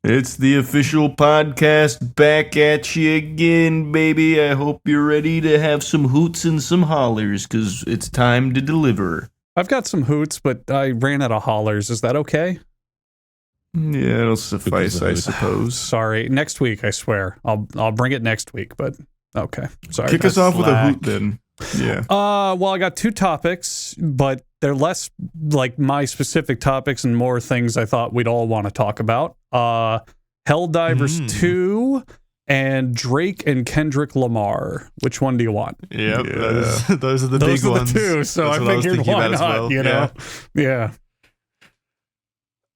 It's the official podcast back at you again, baby. I hope you're ready to have some hoots and some hollers, because it's time to deliver. I've got some hoots, but I ran out of hollers. Is that okay? Yeah, it'll suffice, I suppose. Sorry. Next week, I swear. I'll bring it next week, but okay. Sorry. Kick us off with a hoot then. Yeah. Well, I got two topics, but they're less like my specific topics and more things I thought we'd all want to talk about. Helldivers 2 and Drake and Kendrick Lamar. Which one do you want? Yep, those are the big ones. The two, so I figured why not, well. you know? Yeah.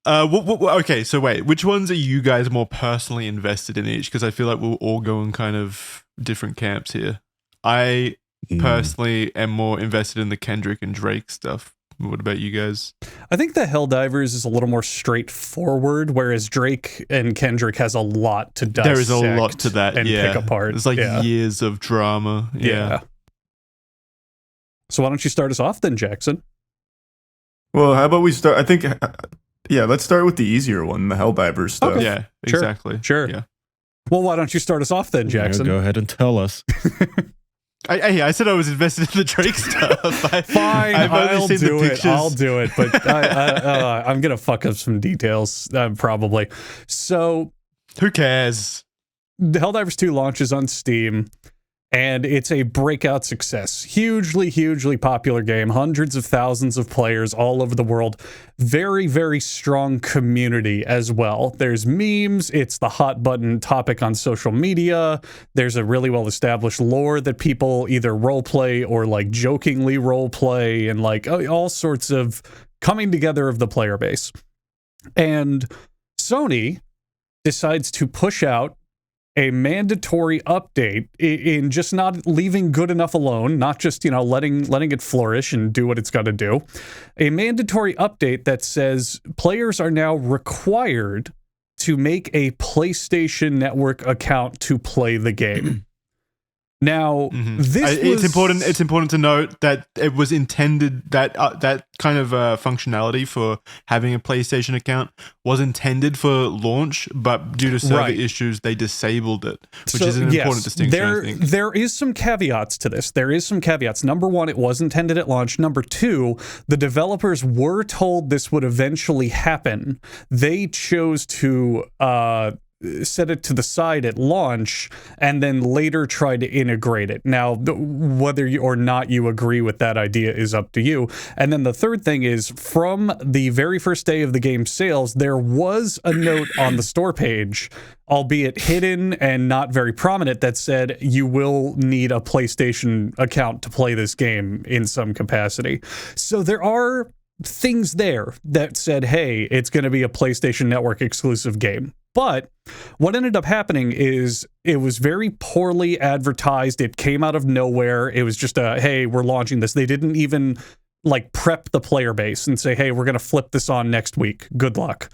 Okay, so wait, which ones are you guys more personally invested in each? Because I feel like we'll all go in kind of different camps here. I personally am more invested in the Kendrick and Drake stuff. What about you guys? I think the Helldivers is a little more straightforward, whereas Drake and Kendrick has a lot to dissect. There is a lot to that, and pick apart. There's like years of drama. Yeah. So why don't you start us off then, Jackson? Well, how about we start? I think, let's start with the easier one, the Helldivers stuff. Okay. Yeah, exactly. Sure. Yeah. Well, why don't you start us off then, Jackson? Go ahead and tell us. I said I was invested in the Drake stuff. Fine, I'll do it. But I'm going to fuck up some details, probably. So, who cares? The Helldivers 2 launches on Steam, and it's a breakout success. Hugely, hugely popular game. Hundreds of thousands of players all over the world. Very, very strong community as well. There's memes. It's the hot button topic on social media. There's a really well-established lore that people either roleplay or like jokingly roleplay, and like all sorts of coming together of the player base. And Sony decides to push out a mandatory update in just not leaving good enough alone, not just, letting it flourish and do what it's got to do. A mandatory update that says players are now required to make a PlayStation Network account to play the game. Now, it's important to note that it was intended that that kind of functionality for having a PlayStation account was intended for launch, but due to server issues, they disabled it, which is an important distinction. I think there is some caveats to this. There is some caveats. Number one, it was intended at launch. Number two, the developers were told this would eventually happen. They chose to set it to the side at launch and then later try to integrate it. Now, whether you or not you agree with that idea is up to you. And then the third thing is, from the very first day of the game's sales, there was a note on the store page, albeit hidden and not very prominent, that said you will need a PlayStation account to play this game in some capacity. So there are things there that said, hey, it's going to be a PlayStation Network exclusive game. But what ended up happening is it was very poorly advertised. It came out of nowhere. It was just hey, we're launching this. They didn't even like prep the player base and say, hey, we're going to flip this on next week. Good luck.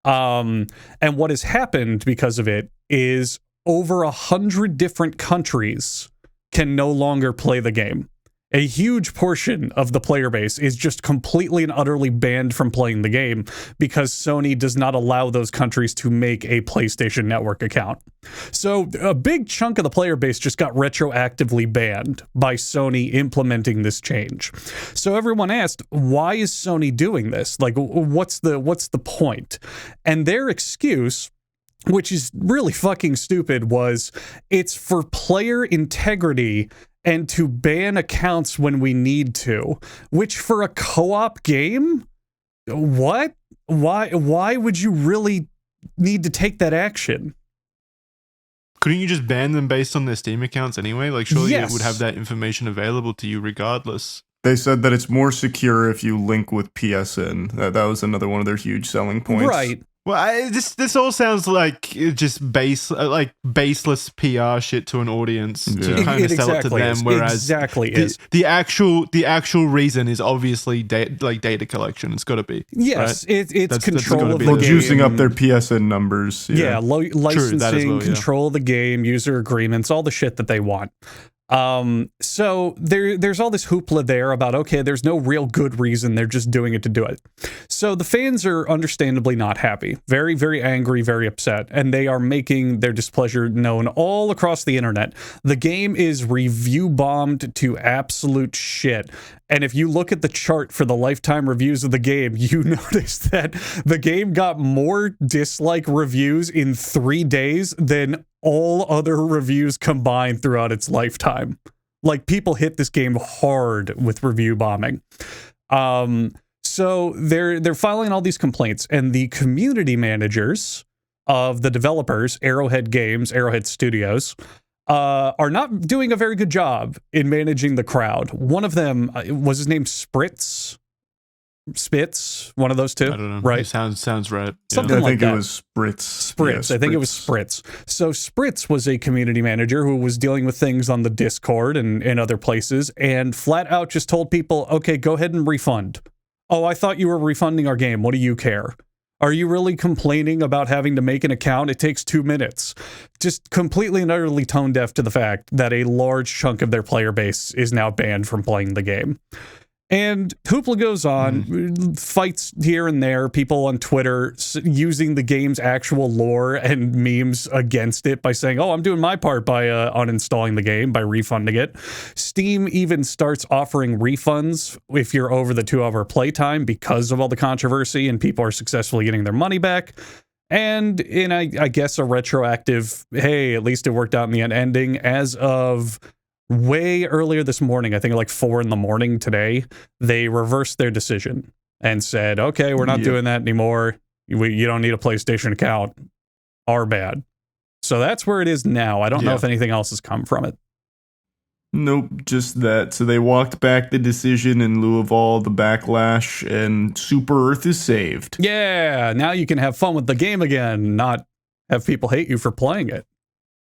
And what has happened because of it is over 100 different countries can no longer play the game. A huge portion of the player base is just completely and utterly banned from playing the game because Sony does not allow those countries to make a PlayStation Network account. So a big chunk of the player base just got retroactively banned by Sony implementing this change. So everyone asked, why is Sony doing this? Like, what's the point? And their excuse, which is really fucking stupid, was it's for player integrity and to ban accounts when we need to, which for a co-op game? What? Why would you really need to take that action? Couldn't you just ban them based on their Steam accounts anyway? Like, surely it would have that information available to you regardless. They said that it's more secure if you link with PSN. That was another one of their huge selling points. Right. Well, this all sounds like just baseless PR shit to an audience to kind of sell it to them. Whereas the actual reason is obviously data collection. It's got to be. Yes, right? It's control of the game. Juicing up their PSN numbers. Yeah, licensing, control of the game, user agreements, all the shit that they want. So there's all this hoopla there about, okay, there's no real good reason. They're just doing it to do it. So the fans are understandably not happy, very, very angry, very upset, and they are making their displeasure known all across the internet. The game is review bombed to absolute shit. And if you look at the chart for the lifetime reviews of the game, you notice that the game got more dislike reviews in 3 days than all other reviews combined throughout its lifetime. Like, people hit this game hard with review bombing. So they're filing all these complaints, and the community managers of the developers, Arrowhead Games, Arrowhead Studios, are not doing a very good job in managing the crowd. One of them, was his name Spritz? Spitz, one of those two. I don't know. Right? It sounds right. Something I like think that. it was Spritz. Spritz. Yeah, I think it was Spritz. So Spritz was a community manager who was dealing with things on the Discord and other places, and flat out just told people, okay, go ahead and refund. Oh, I thought you were refunding our game. What do you care? Are you really complaining about having to make an account? It takes 2 minutes. Just completely and utterly tone deaf to the fact that a large chunk of their player base is now banned from playing the game. And hoopla goes on, fights here and there, people on Twitter using the game's actual lore and memes against it by saying, oh, I'm doing my part by uninstalling the game, by refunding it. Steam even starts offering refunds if you're over the 2-hour playtime because of all the controversy, and people are successfully getting their money back. And in, I guess, a retroactive, hey, at least it worked out in the end ending, as of way earlier this morning, I think like 4 a.m. today, they reversed their decision and said, okay, we're not doing that anymore. You don't need a PlayStation account. Our bad. So that's where it is now. I don't know if anything else has come from it. Nope, just that. So they walked back the decision in lieu of all the backlash, and Super Earth is saved. Yeah, now you can have fun with the game again, not have people hate you for playing it.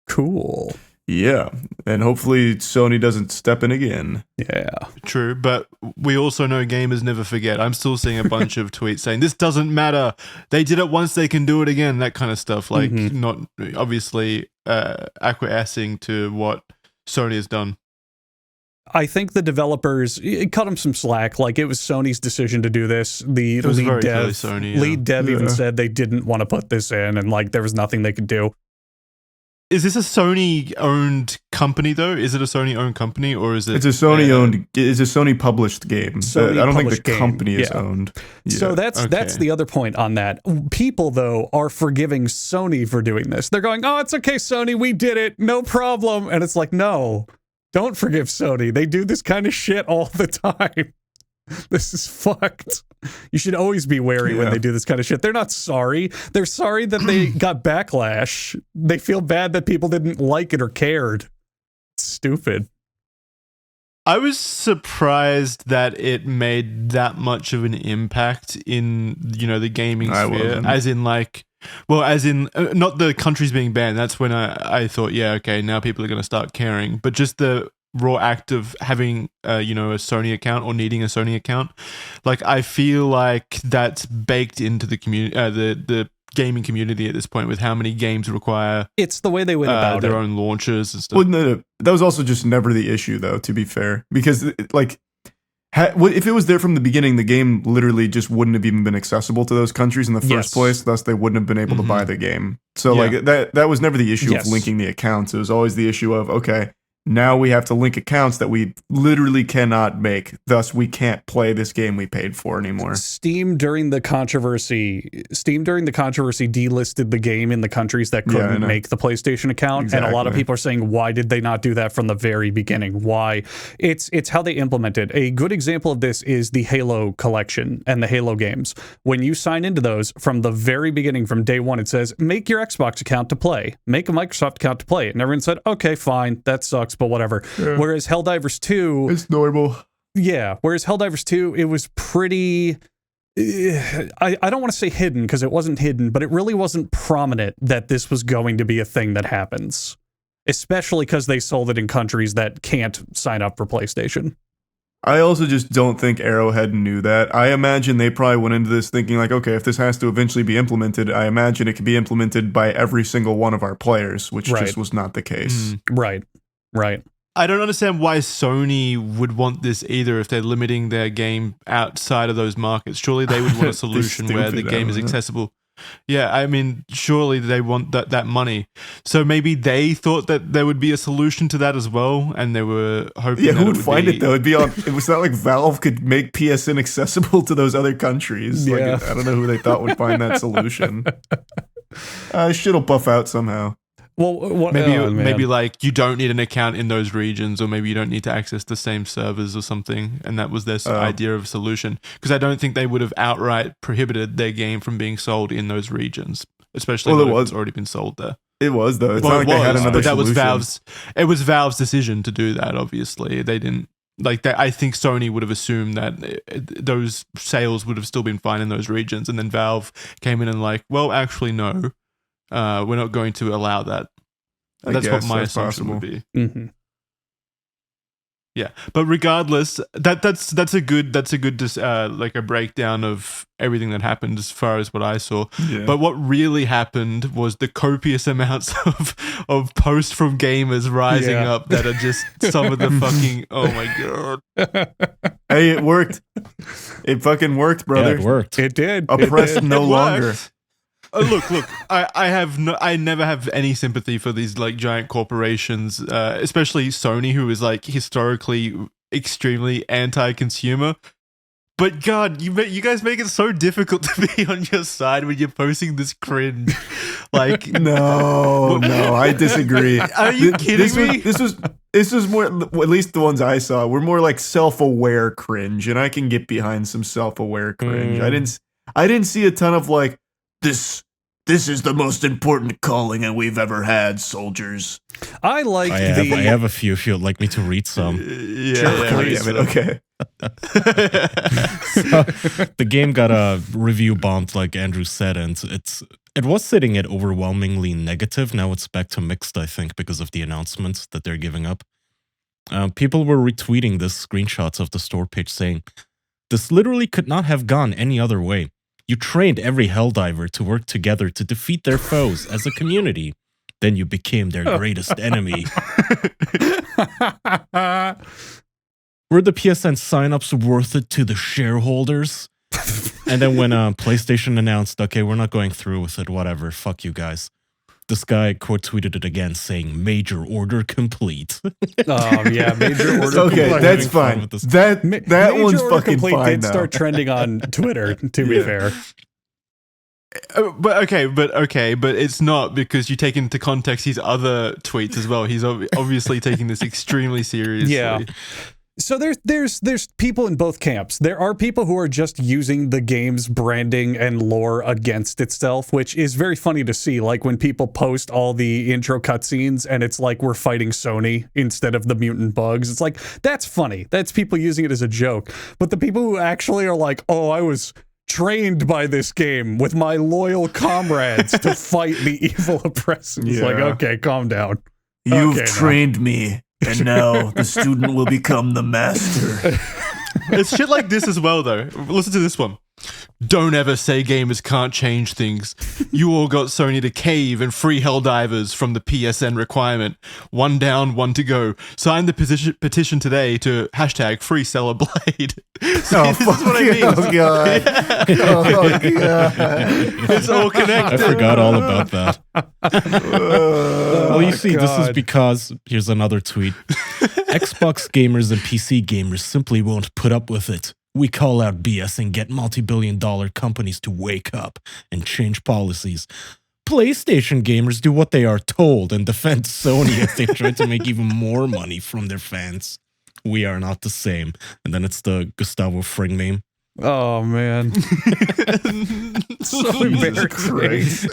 Cool. Yeah, and hopefully Sony doesn't step in again. Yeah. True, but we also know gamers never forget. I'm still seeing a bunch of tweets saying, this doesn't matter. They did it once, they can do it again, that kind of stuff. Like, not obviously acquiescing to what Sony has done. I think the developers cut them some slack. Like, it was Sony's decision to do this. The lead dev, Sony, even said they didn't want to put this in, and like there was nothing they could do. Is this a Sony-owned company, though? Is it a Sony-owned company, or is it... It's a Sony-owned... It's a Sony-published game. I don't think the company is owned. Yeah. So that's the other point on that. People, though, are forgiving Sony for doing this. They're going, oh, it's okay, Sony, we did it, no problem. And it's like, no, don't forgive Sony. They do this kind of shit all the time. This is fucked. You should always be wary when they do this kind of shit. They're not sorry. They're sorry that they got backlash. They feel bad that people didn't like it or cared. It's stupid. I was surprised that it made that much of an impact in, the gaming sphere. As in, like, not the countries being banned. That's when I thought, yeah, okay, now people are going to start caring. But just the raw act of having a Sony account or needing a Sony account, like, I feel like that's baked into the community, the gaming community at this point, with how many games require it's the way they went about their own launchers and stuff. Well, no, that was also just never the issue, though, to be fair, because like if it was there from the beginning, the game literally just wouldn't have even been accessible to those countries in the first place. Thus, they wouldn't have been able to buy the game. So like that was never the issue of linking the accounts. It was always the issue of, okay, now we have to link accounts that we literally cannot make. Thus, we can't play this game we paid for anymore. Steam during the controversy delisted the game in the countries that couldn't make the PlayStation account. Exactly. And a lot of people are saying, why did they not do that from the very beginning? Why? It's how they implement it. A good example of this is the Halo collection and the Halo games. When you sign into those from the very beginning, from day one, it says, make your Xbox account to play. Make a Microsoft account to play it. And everyone said, okay, fine, that sucks, but whatever. Yeah. Whereas Helldivers 2... It's normal. Yeah, whereas Helldivers 2, it was pretty... I don't want to say hidden, because it wasn't hidden, but it really wasn't prominent that this was going to be a thing that happens. Especially because they sold it in countries that can't sign up for PlayStation. I also just don't think Arrowhead knew that. I imagine they probably went into this thinking like, okay, if this has to eventually be implemented, I imagine it can be implemented by every single one of our players, which just was not the case. Right. I don't understand why Sony would want this either if they're limiting their game outside of those markets. Surely they would want a solution where the game is accessible. Yeah, I mean, surely they want that money. So maybe they thought that there would be a solution to that as well, and they were hoping. Yeah, who would find it though? It'd be on. It was not like Valve could make PSN accessible to those other countries. Yeah. Like, I don't know who they thought would find that solution. Shit'll buff out somehow. Well, maybe like you don't need an account in those regions, or maybe you don't need to access the same servers or something, and that was their idea of a solution. Because I don't think they would have outright prohibited their game from being sold in those regions, especially when it's already been sold there. It was though. It's not like they had another but that solution. was Valve's. It was Valve's decision to do that. Obviously, they didn't like that. I think Sony would have assumed that those sales would have still been fine in those regions, and then Valve came in and like, well, actually, no. We're not going to allow that. That's what my assumption would be. Mm-hmm. Yeah, but regardless, that's a good like a breakdown of everything that happened as far as what I saw. Yeah. But what really happened was the copious amounts of posts from gamers rising up that are just some of the fucking oh my god. Hey, it worked. It fucking worked, brother. Yeah, it worked. It did. Oppressed no longer. Look. I never have any sympathy for these like giant corporations, especially Sony, who is like historically extremely anti-consumer. But God, you guys make it so difficult to be on your side when you're posting this cringe. Like, no, I disagree. Are you kidding me? This was more, at least the ones I saw were more like self-aware cringe, and I can get behind some self-aware cringe. I didn't see a ton of like. This is the most important calling that we've ever had, soldiers. I have a few if you'd like me to read some. Okay. So, the game got a review bombed, like Andrew said, and it was sitting at overwhelmingly negative. Now it's back to mixed, I think, because of the announcements that they're giving up. People were retweeting this screenshots of the store page saying, "This literally could not have gone any other way. You trained every Helldiver to work together to defeat their foes as a community. Then you became their greatest enemy. Were the PSN signups worth it to the shareholders?" And then when PlayStation announced, okay, we're not going through with it, whatever, fuck you guys. This guy quote tweeted it again saying, "Major order complete." Oh yeah, major order. Okay, that's fine. That major one's order fucking complete fine did now. start trending on Twitter. To be fair, but it's not, because you take into context his other tweets as well. He's obviously taking this extremely seriously. yeah. So there's people in both camps. There are people who are just using the game's branding and lore against itself, which is very funny to see. Like when people post all the intro cutscenes and it's like we're fighting Sony instead of the mutant bugs. It's like, that's funny. That's people using it as a joke. But the people who actually are like, oh, I was trained by this game with my loyal comrades to fight the evil oppressors. It's like, okay, calm down. You've trained me. And now the student will become the master. It's shit like this as well, though. Listen to this one. "Don't ever say gamers can't change things. You all got Sony to cave and free Helldivers from the PSN requirement. One down, one to go. Sign the petition today to hashtag free Stellar Blade." So this is what I mean. Oh, God. Oh, God. It's all connected. I forgot all about that. Well, you see, this is because, here's another tweet. "Xbox gamers and PC gamers simply won't put up with it. We call out BS and get multi-billion-dollar companies to wake up and change policies. PlayStation gamers do what they are told and defend Sony as they try to make even more money from their fans. We are not the same." And then it's the Gustavo Fring meme. Oh man. So embarrassing.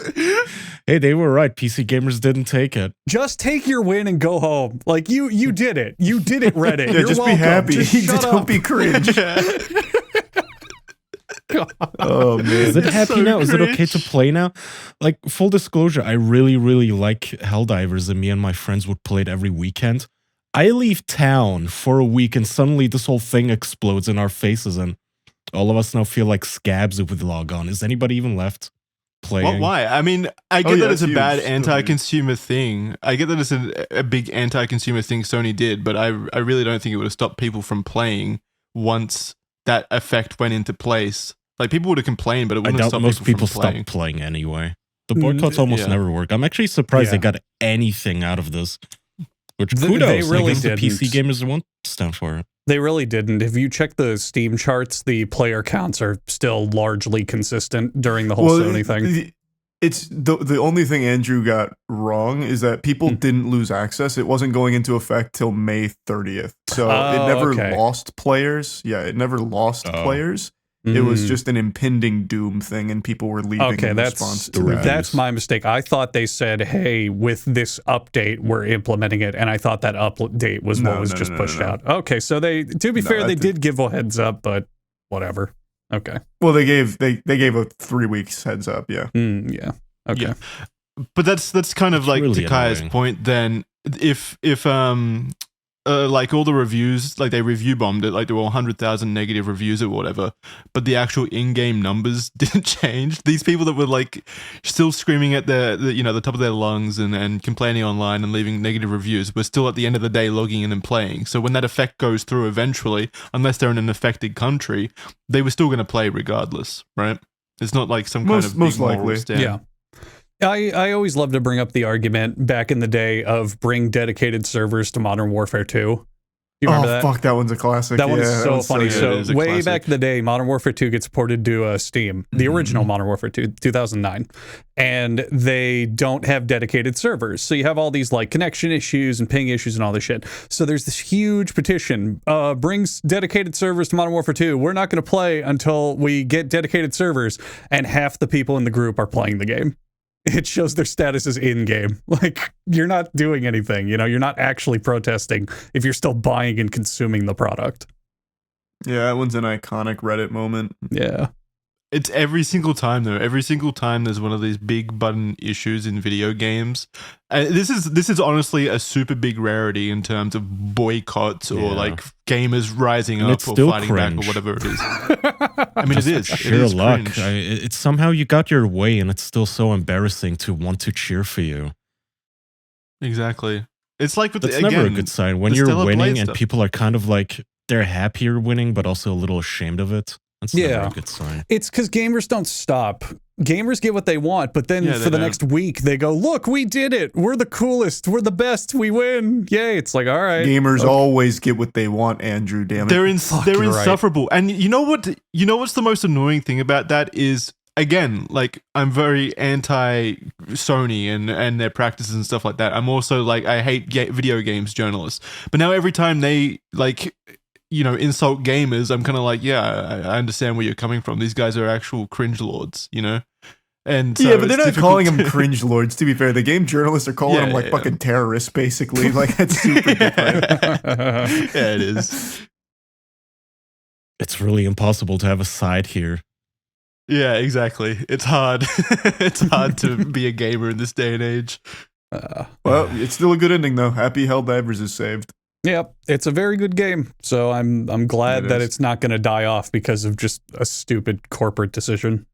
Hey, they were right. PC gamers didn't take it. Just take your win and go home. Like you did it. You did it, Reddit. Yeah, You're just welcome. be happy. Just Don't be cringe. Oh man. Is it happy so now? Is it okay cringe. to play now? Like, full disclosure, I really, really like Helldivers, and me and my friends would play it every weekend. I leave town for a week and suddenly this whole thing explodes in our faces and all of us now feel like scabs if we log on. Is anybody even left? playing. Why? I mean, I get that it's a huge. bad anti-consumer thing. I get that it's a big anti-consumer thing Sony did, but I really don't think it would have stopped people from playing once that effect went into place. Like, people would have complained, but it wouldn't have stopped most people from playing. stop playing anyway. The boycotts almost never work. I'm actually surprised they got anything out of this. Which kudos. They really I guess didn't. the PC gamers won't stand for it. They really didn't. If you check the Steam charts, the player counts are still largely consistent during the whole Sony thing. It's the only thing Andrew got wrong is that people didn't lose access. It wasn't going into effect till May 30th. So it never lost players. Yeah, it never lost players. It was just an impending doom thing, and people were leaving in response to that. That's my mistake. I thought they said, hey, with this update, we're implementing it, and I thought that update was what was just pushed out. Okay, so to be fair, they did give a heads up, but whatever. Okay. Well, they gave a 3 weeks heads up, yeah. Yeah. Okay. Yeah. But that's kind of like really Takai's annoying. point then. If like all the reviews, like they review bombed it, like there were 100,000 negative reviews or whatever, but the actual in-game numbers didn't change. These people that were like still screaming at the top of their lungs and complaining online and leaving negative reviews were still at the end of the day logging in and playing. So when that effect goes through eventually, unless they're in an affected country, they were still going to play regardless, right? It's not like some kind of most big moral likely. stand. Yeah. I always love to bring up the argument back in the day of bring dedicated servers to Modern Warfare 2. You remember that? Fuck, that one's a classic. That one's so funny. so So way back in the day, Modern Warfare 2 gets ported to Steam, the original Modern Warfare 2, 2009, and they don't have dedicated servers. So you have all these like connection issues and ping issues and all this shit. So there's this huge petition, brings dedicated servers to Modern Warfare 2. We're not going to play until we get dedicated servers, and half the people in the group are playing the game. It shows their status is in-game. Like, you're not doing anything, you're not actually protesting if you're still buying and consuming the product. Yeah, that one's an iconic Reddit moment. Yeah. It's every single time though. Every single time there's one of these big button issues in video games. This is honestly a super big rarity in terms of boycotts or like gamers rising up or fighting back or whatever it is. I mean, it is sheer luck. cringe. It's somehow you got your way, and it's still so embarrassing to want to cheer for you. Exactly. It's like with That's again, never a good sign when the you're Stellar winning Blade and stuff. people are kind of like they're happy you're winning, but also a little ashamed of it. That's never a good sign. It's because gamers don't stop. Gamers get what they want, but then for the next week, they go, look, we did it. We're the coolest. We're the best. We win. Yay. It's like, all right. Gamers always get what they want, Andrew, damn it. They're you're insufferable. And you know what's the most annoying thing about that is, again, like, I'm very anti Sony and their practices and stuff like that. I'm also like, I hate video games journalists. But now every time they like, insult gamers, I'm kind of like, yeah, I understand where you're coming from. These guys are actual cringe lords, And so but they're not calling them cringe lords, to be fair. The game journalists are calling them like fucking terrorists, basically. Like, that's super different. Yeah, it is. It's really impossible to have a side here. Yeah, exactly. It's hard. It's hard to be a gamer in this day and age. Well, it's still a good ending, though. Happy Helldivers is saved. Yep, it's a very good game. So I'm glad that is. it's not going to die off because of just a stupid corporate decision.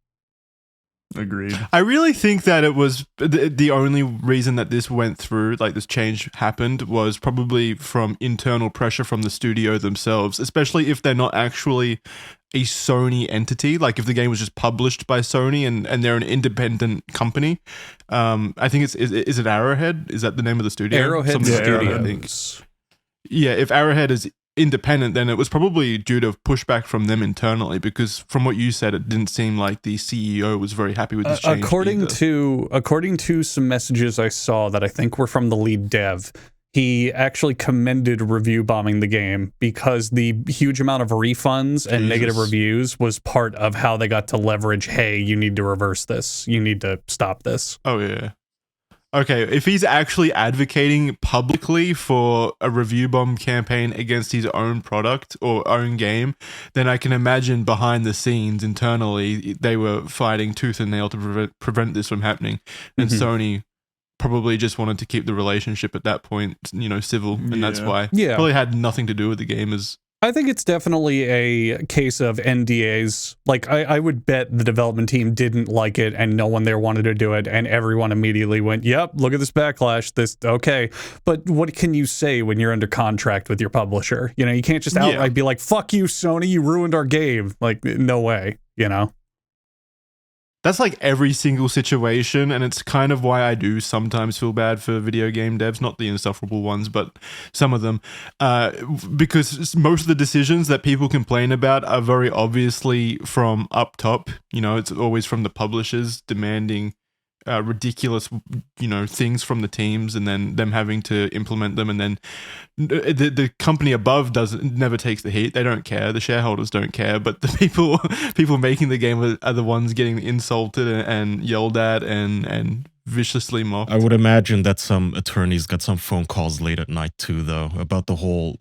Agreed. I really think that it was the only reason that this went through, like this change happened, was probably from internal pressure from the studio themselves, especially if they're not actually a Sony entity. Like if the game was just published by Sony and they're an independent company. I think is it Arrowhead? Is that the name of the studio? Arrowhead Studios. I think. Yeah, if Arrowhead is independent, then it was probably due to pushback from them internally, because from what you said, it didn't seem like the CEO was very happy with this change. According to some messages I saw that I think were from the lead dev, he actually commended review bombing the game because the huge amount of refunds and negative reviews was part of how they got to leverage, hey, you need to reverse this. You need to stop this. Oh, yeah. Okay, if he's actually advocating publicly for a review bomb campaign against his own product or own game, then I can imagine behind the scenes internally they were fighting tooth and nail to prevent this from happening. And Sony probably just wanted to keep the relationship at that point, civil, and that's why. Yeah. Probably had nothing to do with the game as I think it's definitely a case of NDAs. Like, I would bet the development team didn't like it and no one there wanted to do it, and everyone immediately went, yep, look at this backlash, this, okay. But what can you say when you're under contract with your publisher? You know, you can't just outright be like, fuck you, Sony, you ruined our game. Like, no way, you know? That's like every single situation, and it's kind of why I do sometimes feel bad for video game devs, not the insufferable ones, but some of them, because most of the decisions that people complain about are very obviously from up top. You know, it's always from the publishers demanding ridiculous, you know, things from the teams, and then them having to implement them, and then the company above never takes the heat. They don't care. The shareholders don't care, but the people making the game are the ones getting insulted and yelled at and viciously mocked. I would imagine that some attorneys got some phone calls late at night too, though, about the whole,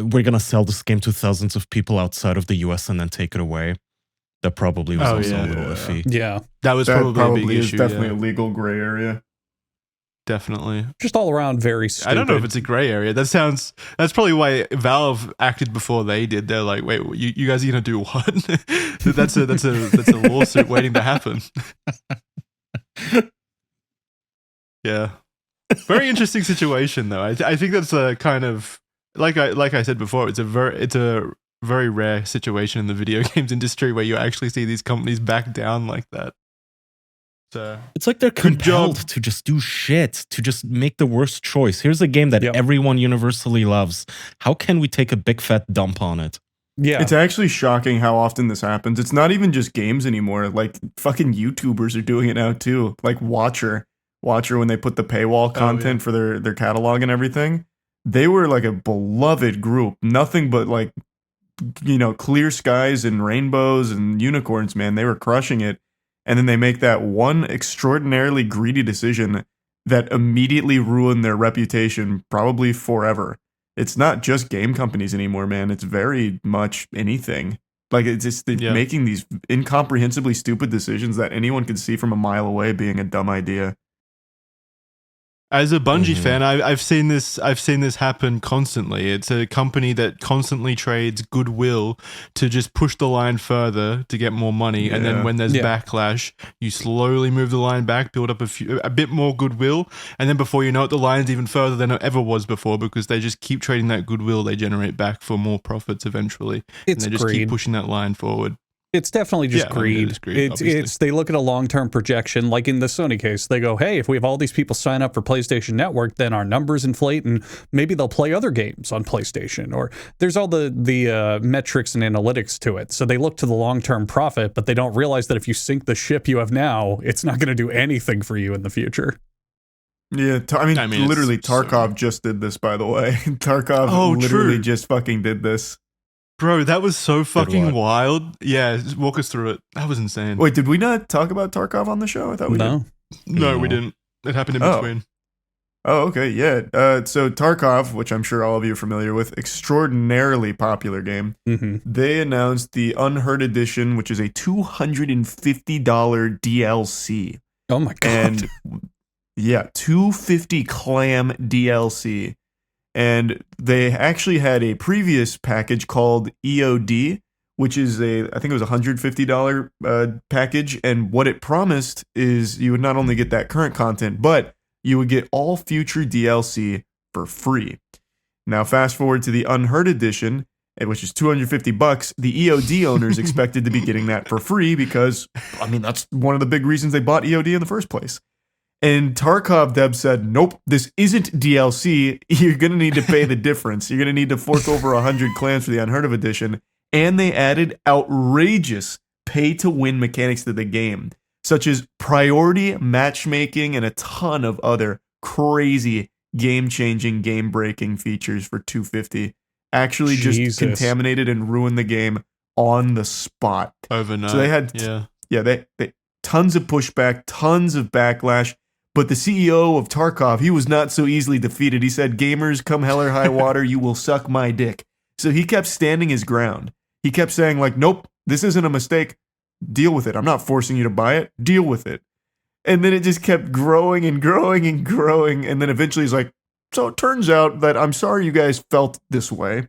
we're gonna sell this game to thousands of people outside of the US and then take it away. That probably was also a little iffy. Yeah. That was probably a big issue. Definitely a legal gray area. Definitely. Just all around very stupid. I don't know if it's a gray area. That's probably why Valve acted before they did. They're like, wait, you guys are going to do what? that's a lawsuit waiting to happen. Yeah. Very interesting situation though. I think that's a kind of, like I said before, it's a very rare situation in the video games industry where you actually see these companies back down like that. So it's like they're compelled to just do shit, to just make the worst choice. Here's a game that everyone universally loves. How can we take a big fat dump on it? Yeah. It's actually shocking how often this happens. It's not even just games anymore. Like fucking YouTubers are doing it now too. Like Watcher when they put the paywall content for their catalog and everything. They were like a beloved group. Nothing but like, you know, clear skies and rainbows and unicorns, man. They were crushing it. And then they make that one extraordinarily greedy decision that immediately ruined their reputation, probably forever. It's not just game companies anymore, man. It's very much anything. Like, it's just making these incomprehensibly stupid decisions that anyone can see from a mile away being a dumb idea. As a Bungie fan, I've seen this happen constantly. It's a company that constantly trades goodwill to just push the line further to get more money, and then when there's backlash, you slowly move the line back, build up a bit more goodwill, and then before you know it, the line's even further than it ever was before because they just keep trading that goodwill they generate back for more profits eventually. And they just keep pushing that line forward. It's definitely just greed. It's they look at a long-term projection, like in the Sony case. They go, hey, if we have all these people sign up for PlayStation Network, then our numbers inflate, and maybe they'll play other games on PlayStation. Or there's all the metrics and analytics to it. So they look to the long-term profit, but they don't realize that if you sink the ship you have now, it's not going to do anything for you in the future. Yeah, I mean literally, Tarkov just did this, by the way. Tarkov literally just fucking did this. Bro, that was so fucking wild. Yeah, just walk us through it. That was insane. Wait, did we not talk about Tarkov on the show? I thought we did. No, we didn't. It happened in between. Oh, okay, yeah. So Tarkov, which I'm sure all of you are familiar with, extraordinarily popular game. Mm-hmm. They announced the Unheard Edition, which is a $250 DLC. Oh my god. And yeah, $250 clam DLC. And they actually had a previous package called EOD, which is I think it was $150 package. And what it promised is you would not only get that current content, but you would get all future DLC for free. Now, fast forward to the Unheard Edition, which is $250. The EOD owners expected to be getting that for free because, I mean, that's one of the big reasons they bought EOD in the first place. And Tarkov Deb said, nope, this isn't DLC. You're going to need to pay the difference. You're going to need to fork over 100 clans for the Unheard of Edition. And they added outrageous pay-to-win mechanics to the game, such as priority matchmaking and a ton of other crazy game-changing, game-breaking features for $250. Actually just contaminated and ruined the game on the spot. Overnight. So they had they tons of pushback, tons of backlash. But the CEO of Tarkov, he was not so easily defeated. He said, gamers, come hell or high water, you will suck my dick. So he kept standing his ground. He kept saying, like, nope, this isn't a mistake. Deal with it. I'm not forcing you to buy it. Deal with it. And then it just kept growing and growing and growing. And then eventually he's like, so it turns out that I'm sorry you guys felt this way.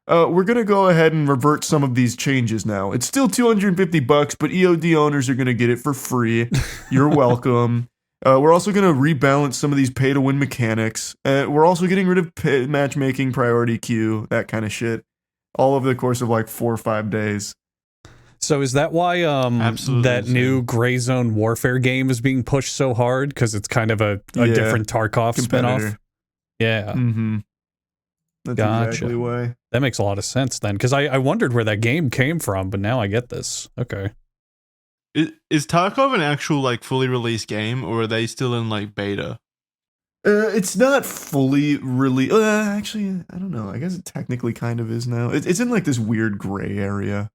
we're going to go ahead and revert some of these changes now. It's still $250, but EOD owners are going to get it for free. You're welcome. We're also going to rebalance some of these pay-to-win mechanics. We're also getting rid of matchmaking, priority queue, that kind of shit. All over the course of like 4 or 5 days. So is that why that new Gray Zone Warfare game is being pushed so hard? Because it's kind of a different Tarkov spinoff? Yeah. Mm-hmm. That's exactly why. That makes a lot of sense then, because I wondered where that game came from, but now I get this. Okay. Is Tarkov an actual like fully released game, or are they still in like beta? It's not fully really. Actually, I don't know. I guess it technically kind of is now. It's in like this weird gray area.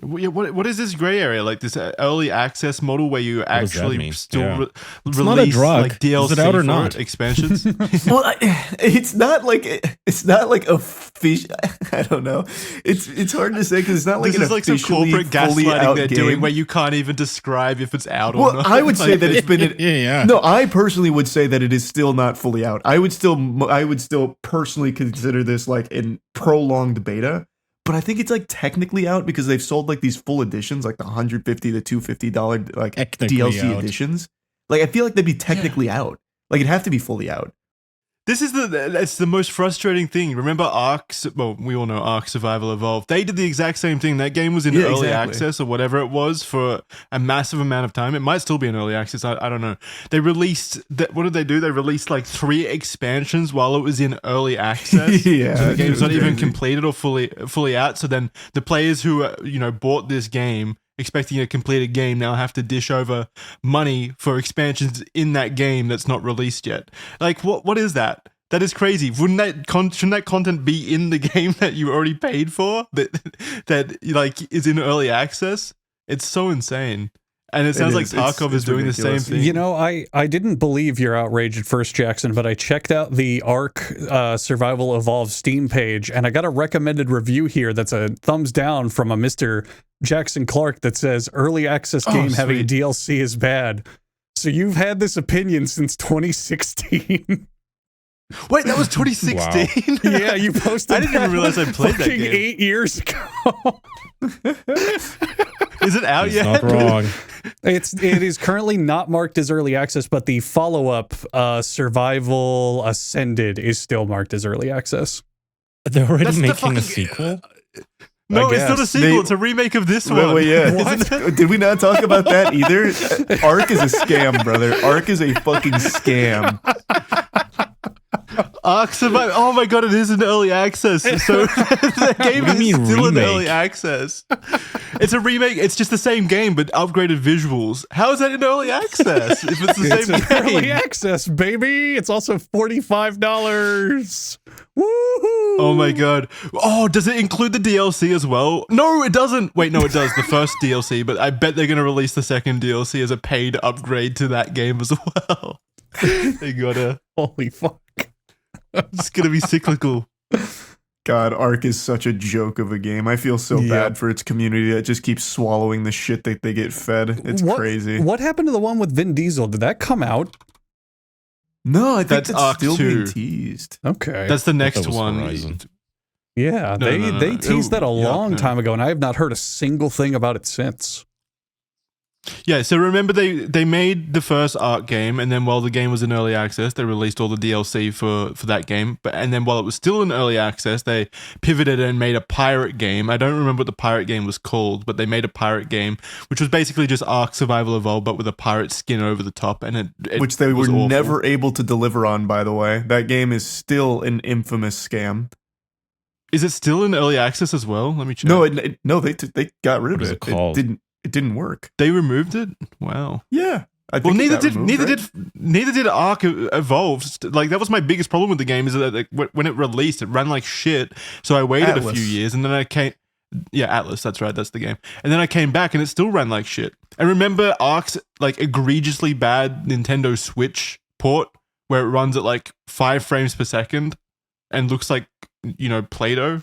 What is this gray area? Like this early access model where you actually still release like DLC is it out or not? Expansions? Well, it's not like official. I don't know. It's hard to say because it's not like this is like some corporate gaslighting they're doing where you can't even describe if it's out or not. Well, I would say that it's been. No, I personally would say that it is still not fully out. I would still personally consider this like in prolonged beta. But I think it's like technically out because they've sold like these full editions, like the $150 to $250 like DLC editions. Like I feel like they'd be technically out. Like it'd have to be fully out. This is it's the most frustrating thing. Remember Ark? Well, we all know Ark Survival Evolved. They did the exact same thing. That game was in early access or whatever it was for a massive amount of time. It might still be in early access. I don't know. They released what did they do? They released like 3 expansions while it was in early access. So the game's not even completed or fully out. So then the players who bought this game expecting a completed game now have to dish over money for expansions in that game that's not released yet. Like, what is that? That is crazy. Shouldn't that content be in the game that you already paid for that like is in early access? It's so insane. And it sounds like Tarkov is doing ridiculous. The same thing. You know, I didn't believe your outrage at first, Jackson, but I checked out the Ark Survival Evolved Steam page, and I got a recommended review here that's a thumbs down from a Mr. Jackson Clarke that says early access game having DLC is bad. So you've had this opinion since 2016. Wait, that was 2016? Wow. Yeah, you posted. I didn't even realize I played that game 8 years ago. Is it out yet? Not wrong. It is currently not marked as early access, but the follow-up Survival Ascended is still marked as early access. They're already making a sequel? No, it's not a sequel. It's a remake of this one. Wait, yeah. Did we not talk about that either? Ark is a scam, brother. Ark is a fucking scam. Ark Survival. Oh my god, it is in early access. So the game is still in early access. It's a remake. It's just the same game, but upgraded visuals. How is that in early access? If it's the same game. Early access, baby. It's also $45. Woohoo! Oh my god. Oh, does it include the DLC as well? No, it doesn't. Wait, no, it does. The first DLC, but I bet they're going to release the second DLC as a paid upgrade to that game as well. They gotta. Holy fuck. It's gonna be cyclical. God, Ark is such a joke of a game. I feel so bad for its community that just keeps swallowing the shit that they get fed. It's crazy. What happened to the one with Vin Diesel? Did that come out? No, I think that's Ark still 2. being teased. Okay. That's the next one. Horizon. Yeah, they teased that a long time ago, and I have not heard a single thing about it since. Yeah, so remember they made the first Ark game, and then while the game was in early access, they released all the DLC for that game. And then while it was still in early access, they pivoted and made a pirate game. I don't remember what the pirate game was called, but they made a pirate game, which was basically just Ark Survival Evolved, but with a pirate skin over the top. And which they were never able to deliver on, by the way. That game is still an infamous scam. Is it still in early access as well? Let me check. No, they got rid of it. It didn't work. They removed it? Wow. Yeah. Well, neither did Ark Evolved. Like, that was my biggest problem with the game, is that like, when it released, it ran like shit. So I waited a few years, and then I came. Yeah, Atlas. That's right. That's the game. And then I came back, and it still ran like shit. And remember Ark's like egregiously bad Nintendo Switch port, where it runs at like 5 frames per second, and looks like Play-Doh.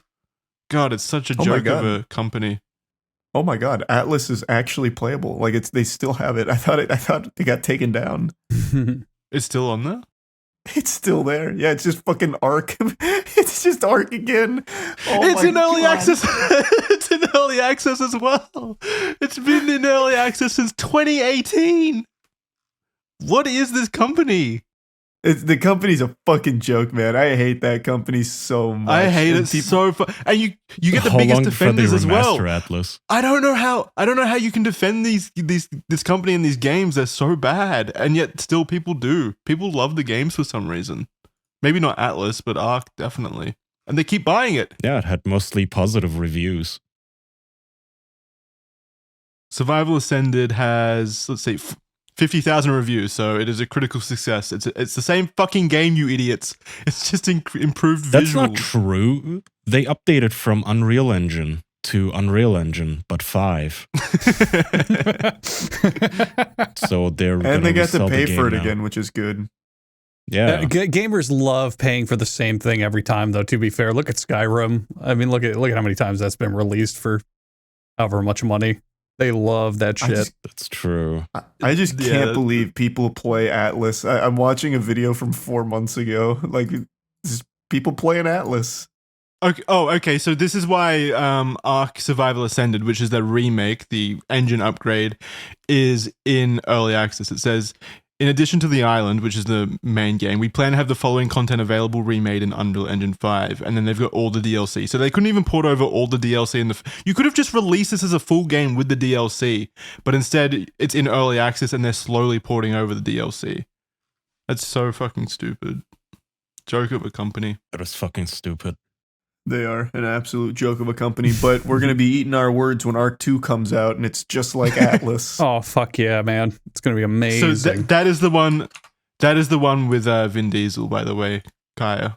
God, it's such a joke of a company. Oh my god, Atlas is actually playable. Like they still have it. I thought they got taken down. It's still on there? It's still there. Yeah, it's just fucking Ark. It's just Ark again. Oh it's in early access. It's in early access as well. It's been in early access since 2018. What is this company? The company's a fucking joke, man. I hate that company so much. I hate it so far. And you get the biggest defenders as well. Atlas? I don't know how you can defend this company and these games. They're so bad, and yet still people do. People love the games for some reason. Maybe not Atlas, but Ark definitely, and they keep buying it. Yeah, it had mostly positive reviews. Survival Ascended has, let's see, 50,000 reviews, so it is a critical success. It's the same fucking game, you idiots. It's just improved visuals. That's not true. They updated from Unreal Engine to Unreal Engine, but 5. So and they got to pay for it again, which is good. Yeah, gamers love paying for the same thing every time, though. To be fair, look at Skyrim. I mean, look at how many times that's been released for however much money. They love that shit. That's true. I just can't believe people play Atlas. I'm watching a video from 4 months ago. Like, people playing Atlas. Okay. So this is why Ark Survival Ascended, which is the remake, the engine upgrade, is in early access. It says, in addition to the island, which is the main game, we plan to have the following content available remade in Unreal Engine 5. And then they've got all the DLC. So they couldn't even port over all the DLC. You could have just released this as a full game with the DLC. But instead, it's in early access and they're slowly porting over the DLC. That's so fucking stupid. Joke of a company. That was fucking stupid. They are an absolute joke of a company, but we're going to be eating our words when Ark 2 comes out, and it's just like Atlas. Oh, fuck yeah, man. It's going to be amazing. So that is the one with Vin Diesel, by the way, Kaya.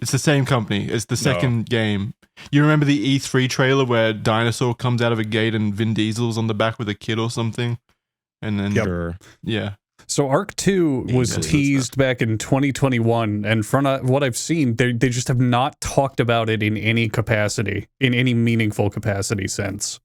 It's the same company. It's the second game. You remember the E3 trailer where Dinosaur comes out of a gate and Vin Diesel's on the back with a kid or something? And then, yeah. So Ark 2 was teased back in 2021, and from what I've seen, they just have not talked about it in any capacity, in any meaningful capacity since.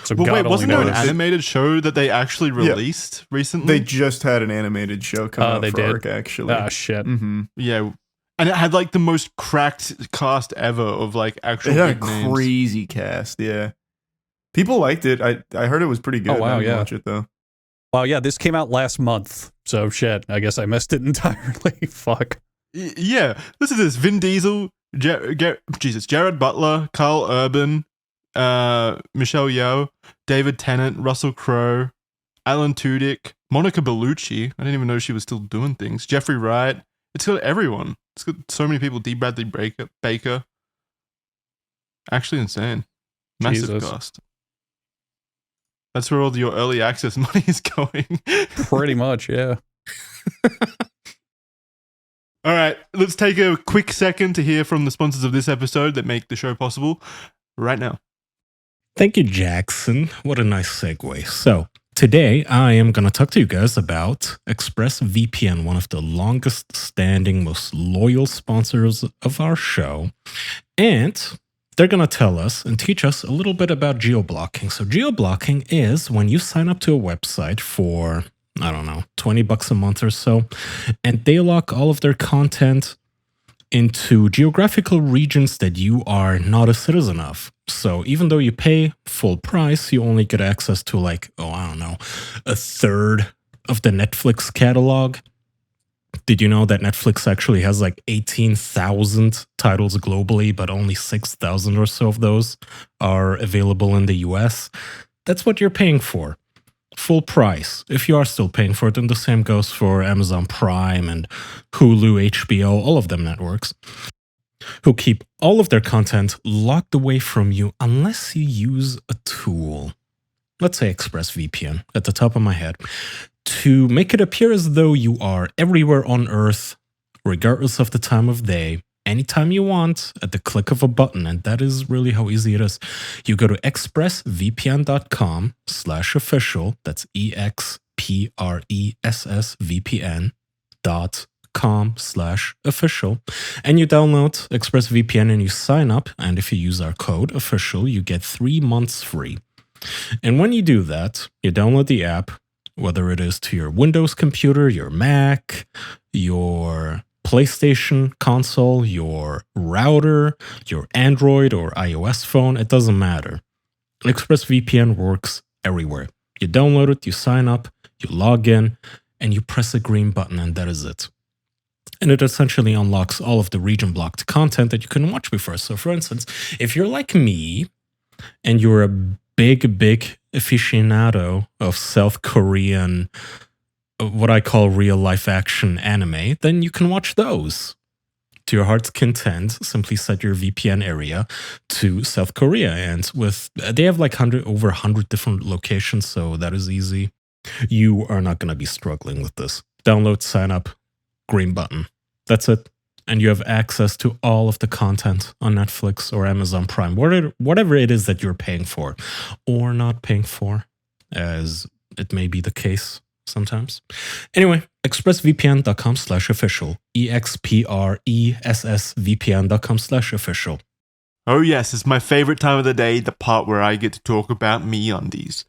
So well, wait, wasn't there an animated show that they actually released recently? They just had an animated show come out for Ark, actually. Ah, shit. Mm-hmm. Yeah. And it had like the most cracked cast ever of like actual big names. Crazy cast, yeah. People liked it. I heard it was pretty good. Oh, wow, I didn't watch it, though. Wow, yeah, this came out last month. So shit, I guess I missed it entirely. Fuck. Yeah, listen to this. Vin Diesel, Jared Butler, Carl Urban, Michelle Yeoh, David Tennant, Russell Crowe, Alan Tudyk, Monica Bellucci. I didn't even know she was still doing things. Jeffrey Wright. It's got everyone. It's got so many people. D. Bradley Baker. Actually insane. Massive cast. That's where all your early access money is going. Pretty much, yeah. All right, let's take a quick second to hear from the sponsors of this episode that make the show possible right now. Thank you, Jackson. What a nice segue. So, today I am going to talk to you guys about ExpressVPN, one of the longest standing, most loyal sponsors of our show. And they're going to tell us and teach us a little bit about geo-blocking. So geo-blocking is when you sign up to a website for, I don't know, $20 a month or so, and they lock all of their content into geographical regions that you are not a citizen of. So even though you pay full price, you only get access to like, a third of the Netflix catalog. Did you know that Netflix actually has like 18,000 titles globally, but only 6,000 or so of those are available in the US? That's what you're paying for. Full price. If you are still paying for it, and the same goes for Amazon Prime and Hulu, HBO, all of them networks, who keep all of their content locked away from you unless you use a tool. Let's say ExpressVPN at the top of my head, to make it appear as though you are everywhere on Earth, regardless of the time of day, anytime you want, at the click of a button. And that is really how easy it is. You go to expressvpn.com/official. That's expressvpn.com/official. And you download ExpressVPN and you sign up. And if you use our code official, you get 3 months free. And when you do that, you download the app, whether it is to your Windows computer, your Mac, your PlayStation console, your router, your Android or iOS phone, it doesn't matter. ExpressVPN works everywhere. You download it, you sign up, you log in, and you press a green button, and that is it. And it essentially unlocks all of the region-blocked content that you couldn't watch before. So, for instance, if you're like me, and you're a big aficionado of South Korean, what I call real-life action anime, then you can watch those. To your heart's content, simply set your VPN area to South Korea. And they have like over 100 different locations, so that is easy. You are not going to be struggling with this. Download, sign up, green button. That's it. And you have access to all of the content on Netflix or Amazon Prime, whatever it is that you're paying for or not paying for, as it may be the case sometimes. Anyway, expressvpn.com/official. expressvpn.com/official. Oh yes, it's my favorite time of the day, the part where I get to talk about MeUndies.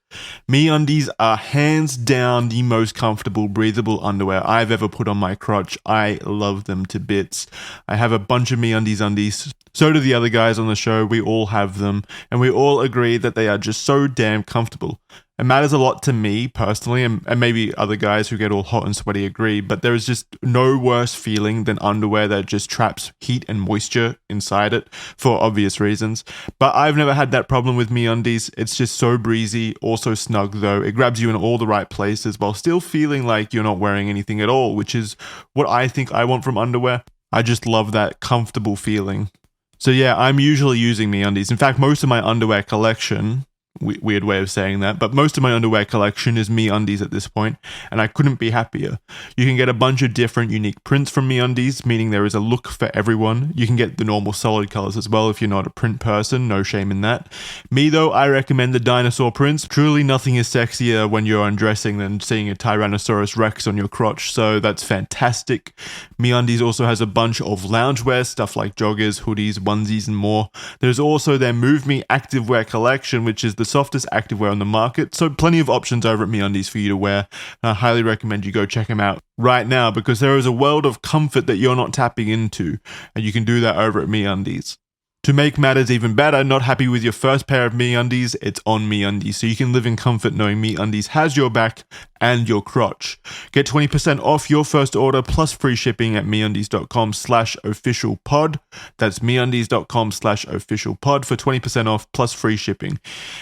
MeUndies are hands down the most comfortable, breathable underwear I've ever put on my crotch. I love them to bits. I have a bunch of MeUndies undies. So do the other guys on the show. We all have them, and we all agree that they are just so damn comfortable. It matters a lot to me personally, and maybe other guys who get all hot and sweaty agree, but there is just no worse feeling than underwear that just traps heat and moisture inside it for obvious reasons. But I've never had that problem with MeUndies. It's just so breezy, also snug though. It grabs you in all the right places while still feeling like you're not wearing anything at all, which is what I think I want from underwear. I just love that comfortable feeling. So yeah, I'm usually using MeUndies. In fact, most of my underwear collection, weird way of saying that, but most of my underwear collection is MeUndies at this point, and I couldn't be happier. You can get a bunch of different unique prints from MeUndies, meaning there is a look for everyone. You can get the normal solid colors as well if you're not a print person, no shame in that. Me though, I recommend the dinosaur prints. Truly nothing is sexier when you're undressing than seeing a Tyrannosaurus Rex on your crotch, so that's fantastic. MeUndies also has a bunch of loungewear, stuff like joggers, hoodies, onesies, and more. There's also their Move Me activewear collection, which is the softest activewear on the market, so plenty of options over at MeUndies for you to wear. I highly recommend you go check them out right now because there is a world of comfort that you're not tapping into, and you can do that over at MeUndies. To make matters even better, not happy with your first pair of MeUndies, it's on MeUndies, so you can live in comfort knowing MeUndies has your back and your crotch. Get 20% off your first order plus free shipping at MeUndies.com/officialpod. That's MeUndies.com/officialpod for 20% off plus free shipping.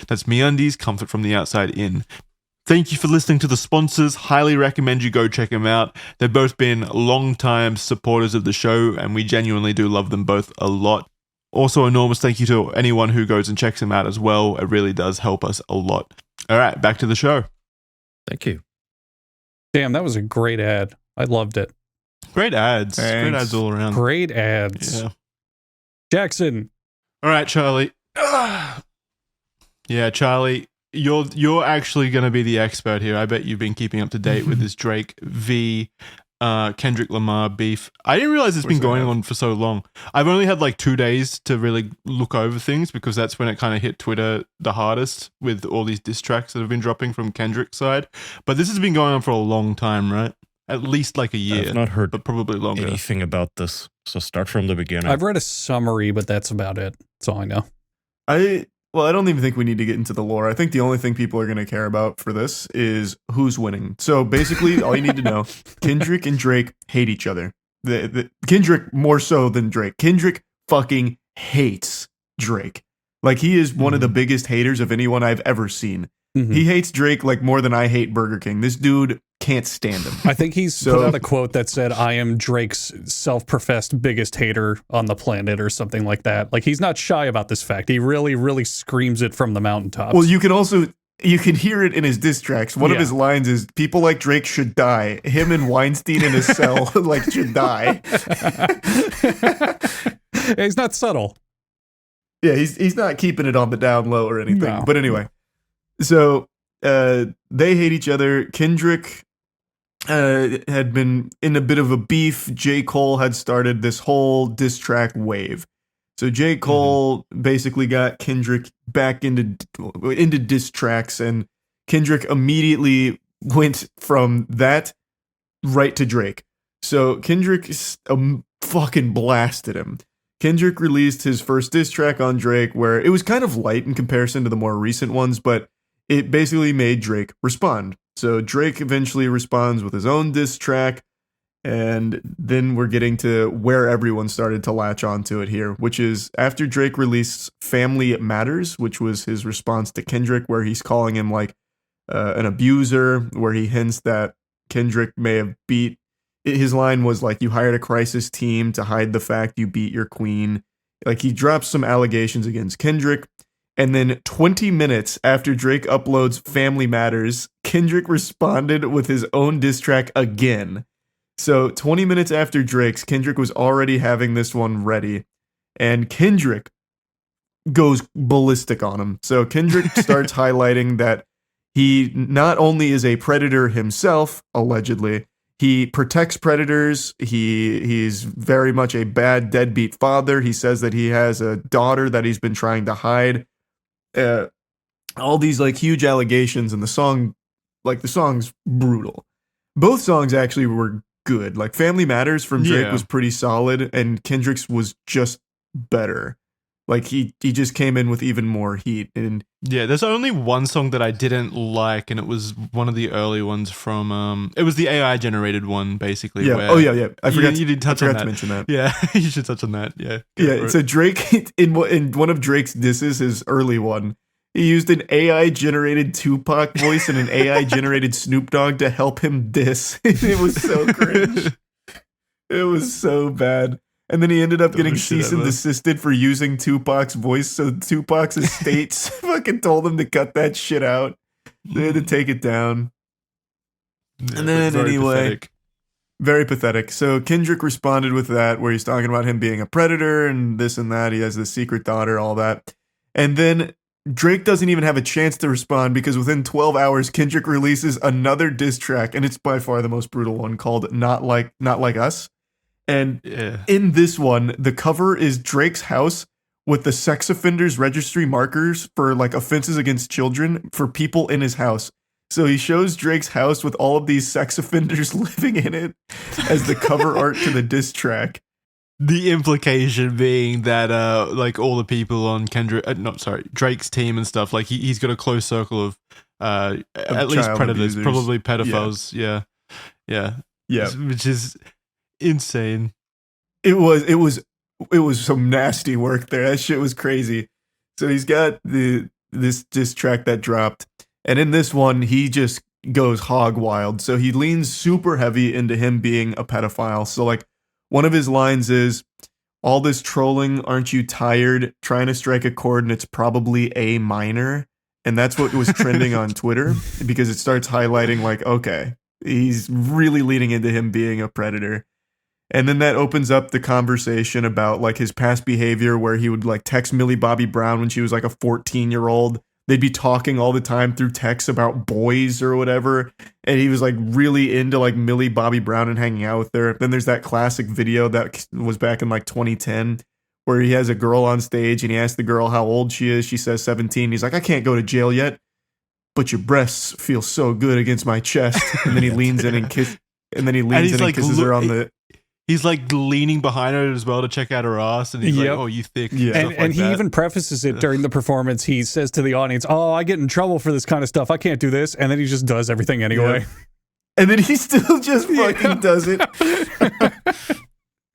That's MeUndies, comfort from the outside in. Thank you for listening to the sponsors. Highly recommend you go check them out. They've both been long-time supporters of the show, and we genuinely do love them both a lot. Also, enormous thank you to anyone who goes and checks them out as well. It really does help us a lot. All right, back to the show. Thank you. Damn, that was a great ad. I loved it. Great ads. Thanks. Great ads all around. Great ads. Yeah. Jackson. All right, Charlie. Yeah, Charlie, you're actually going to be the expert here. I bet you've been keeping up to date with this Drake v. Kendrick Lamar beef. I didn't realize it's been going on for so long. I've only had like 2 days to really look over things because that's when it kind of hit Twitter the hardest with all these diss tracks that have been dropping from Kendrick's side. But this has been going on for a long time, right? At least like a year. I've not heard but probably longer. anything about this. So start from the beginning. I've read a summary, but that's about it. That's all I know. I don't even think we need to get into the lore. I think the only thing people are going to care about for this is who's winning. So basically, all you need to know, Kendrick and Drake hate each other. Kendrick more so than Drake. Kendrick fucking hates Drake. Like, he is one of the biggest haters of anyone I've ever seen. Mm-hmm. He hates Drake like more than I hate Burger King. This dude can't stand him. I think he's put out a quote that said, "I am Drake's self-professed biggest hater on the planet," or something like that. Like, he's not shy about this fact. He really, really screams it from the mountaintops. Well, you can hear it in his diss tracks. One of his lines is, "People like Drake should die. Him and Weinstein in a cell like should die." He's not subtle. Yeah, he's not keeping it on the down low or anything. No. But anyway, so they hate each other. Kendrick had been in a bit of a beef. J. Cole had started this whole diss track wave. So J. Cole basically got Kendrick back into diss tracks, and Kendrick immediately went from that right to Drake. So Kendrick fucking blasted him. Kendrick released his first diss track on Drake, where it was kind of light in comparison to the more recent ones, but it basically made Drake respond. So Drake eventually responds with his own diss track, and then we're getting to where everyone started to latch onto it here, which is after Drake released Family Matters, which was his response to Kendrick, where he's calling him like an abuser, where he hints that Kendrick may have beat. His line was like, "You hired a crisis team to hide the fact you beat your queen." Like, he drops some allegations against Kendrick. And then 20 minutes after Drake uploads Family Matters, Kendrick responded with his own diss track again. So 20 minutes after Drake's, Kendrick was already having this one ready. And Kendrick goes ballistic on him. So Kendrick starts highlighting that he not only is a predator himself, allegedly, he protects predators. He's very much a bad deadbeat father. He says that he has a daughter that he's been trying to hide. All these like huge allegations, and the song's brutal. Both songs actually were good. Like Family Matters from Drake was pretty solid, and Kendrick's was just better. Like he just came in with even more heat. And yeah, there's only one song that I didn't like, and it was one of the early ones from it was the AI generated one, basically. Yeah. Where I forgot. You didn't touch on that. To mention that. Yeah, you should touch on that. Yeah. Yeah. So Drake in one of Drake's disses, his early one, he used an AI generated Tupac voice and an AI generated Snoop Dogg to help him diss. It was so cringe. It was so bad. And then he ended up getting cease and desisted for using Tupac's voice. So Tupac's estates fucking told him to cut that shit out. They had to take it down. Yeah, and then anyway, pathetic. Very pathetic. So Kendrick responded with that, where he's talking about him being a predator and this and that. He has this secret daughter, all that. And then Drake doesn't even have a chance to respond, because within 12 hours, Kendrick releases another diss track, and it's by far the most brutal one, called Not Like Us. And in this one, the cover is Drake's house with the sex offenders registry markers for like offenses against children for people in his house. So he shows Drake's house with all of these sex offenders living in it as the cover art to the diss track. The implication being that like all the people on Drake's team and stuff, like he's got a close circle of at least predators, abusers. Probably pedophiles. Yeah. Which is insane. It was some nasty work there. That shit was crazy. So he's got this diss track that dropped, and in this one he just goes hog wild. So he leans super heavy into him being a pedophile. So like one of his lines is, "All this trolling, aren't you tired? Trying to strike a chord and it's probably A minor." And that's what was trending on Twitter, because it starts highlighting like, okay, he's really leaning into him being a predator. And then that opens up the conversation about like his past behavior, where he would like text Millie Bobby Brown when she was like a 14-year-old. They'd be talking all the time through text about boys or whatever. And he was like really into like Millie Bobby Brown and hanging out with her. Then there's that classic video that was back in like 2010 where he has a girl on stage and he asks the girl how old she is. She says 17. He's like, "I can't go to jail yet, but your breasts feel so good against my chest." And then he leans in and kisses her on the... He's like leaning behind her as well to check out her ass, and he's like, "Oh, you thick." Yeah. And he even prefaces it during the performance. He says to the audience, "Oh, I get in trouble for this kind of stuff. I can't do this." And then he just does everything anyway. Yeah. And then he still just fucking does it.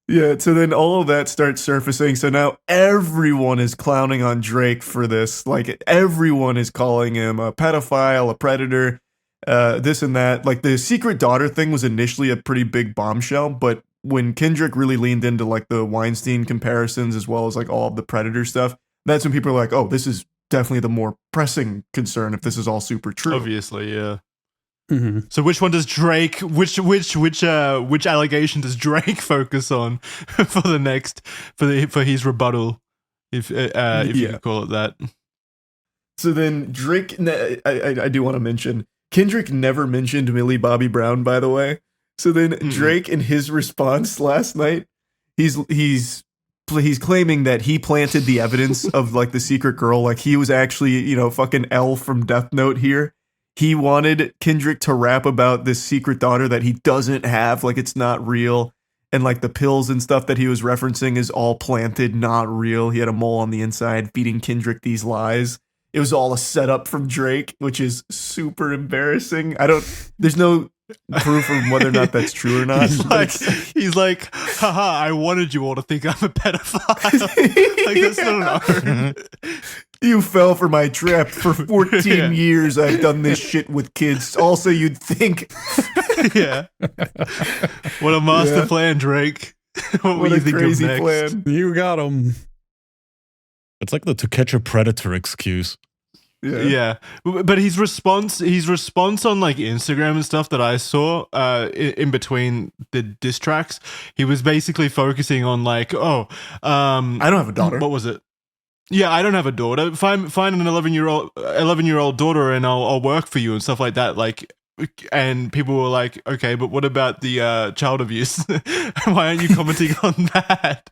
Yeah, so then all of that starts surfacing. So now everyone is clowning on Drake for this. Like, everyone is calling him a pedophile, a predator, this and that. Like, the secret daughter thing was initially a pretty big bombshell, but when Kendrick really leaned into like the Weinstein comparisons as well as like all of the predator stuff, that's when people are like, "Oh, this is definitely the more pressing concern if this is all super true." Obviously, yeah. Mm-hmm. So which one does Drake? Which allegation does Drake focus on for his rebuttal, if you could call it that? So then Drake, I do want to mention, Kendrick never mentioned Millie Bobby Brown, by the way. So then Drake, in his response last night, he's claiming that he planted the evidence of like the secret girl, like he was actually, fucking L from Death Note here. he wanted Kendrick to rap about this secret daughter that he doesn't have, like it's not real. And like the pills and stuff that he was referencing is all planted, not real. He had a mole on the inside feeding Kendrick these lies. It was all a setup from Drake, which is super embarrassing. There's no proof of whether or not that's true or not. He's like, haha, I wanted you all to think I'm a pedophile. Like, that's not an You fell for my trap. For 14 years, I've done this shit with kids. Also, you'd think. Yeah. What a master plan, Drake. What a crazy plan. You got him. It's like the To Catch a Predator excuse. Yeah. But his response on like Instagram and stuff that I saw in between the diss tracks, he was basically focusing on like, I don't have a daughter. What was it? Yeah, I don't have a daughter. Find an 11-year-old daughter and I'll work for you and stuff like that. Like, and people were like, okay, but what about the child abuse? Why aren't you commenting on that?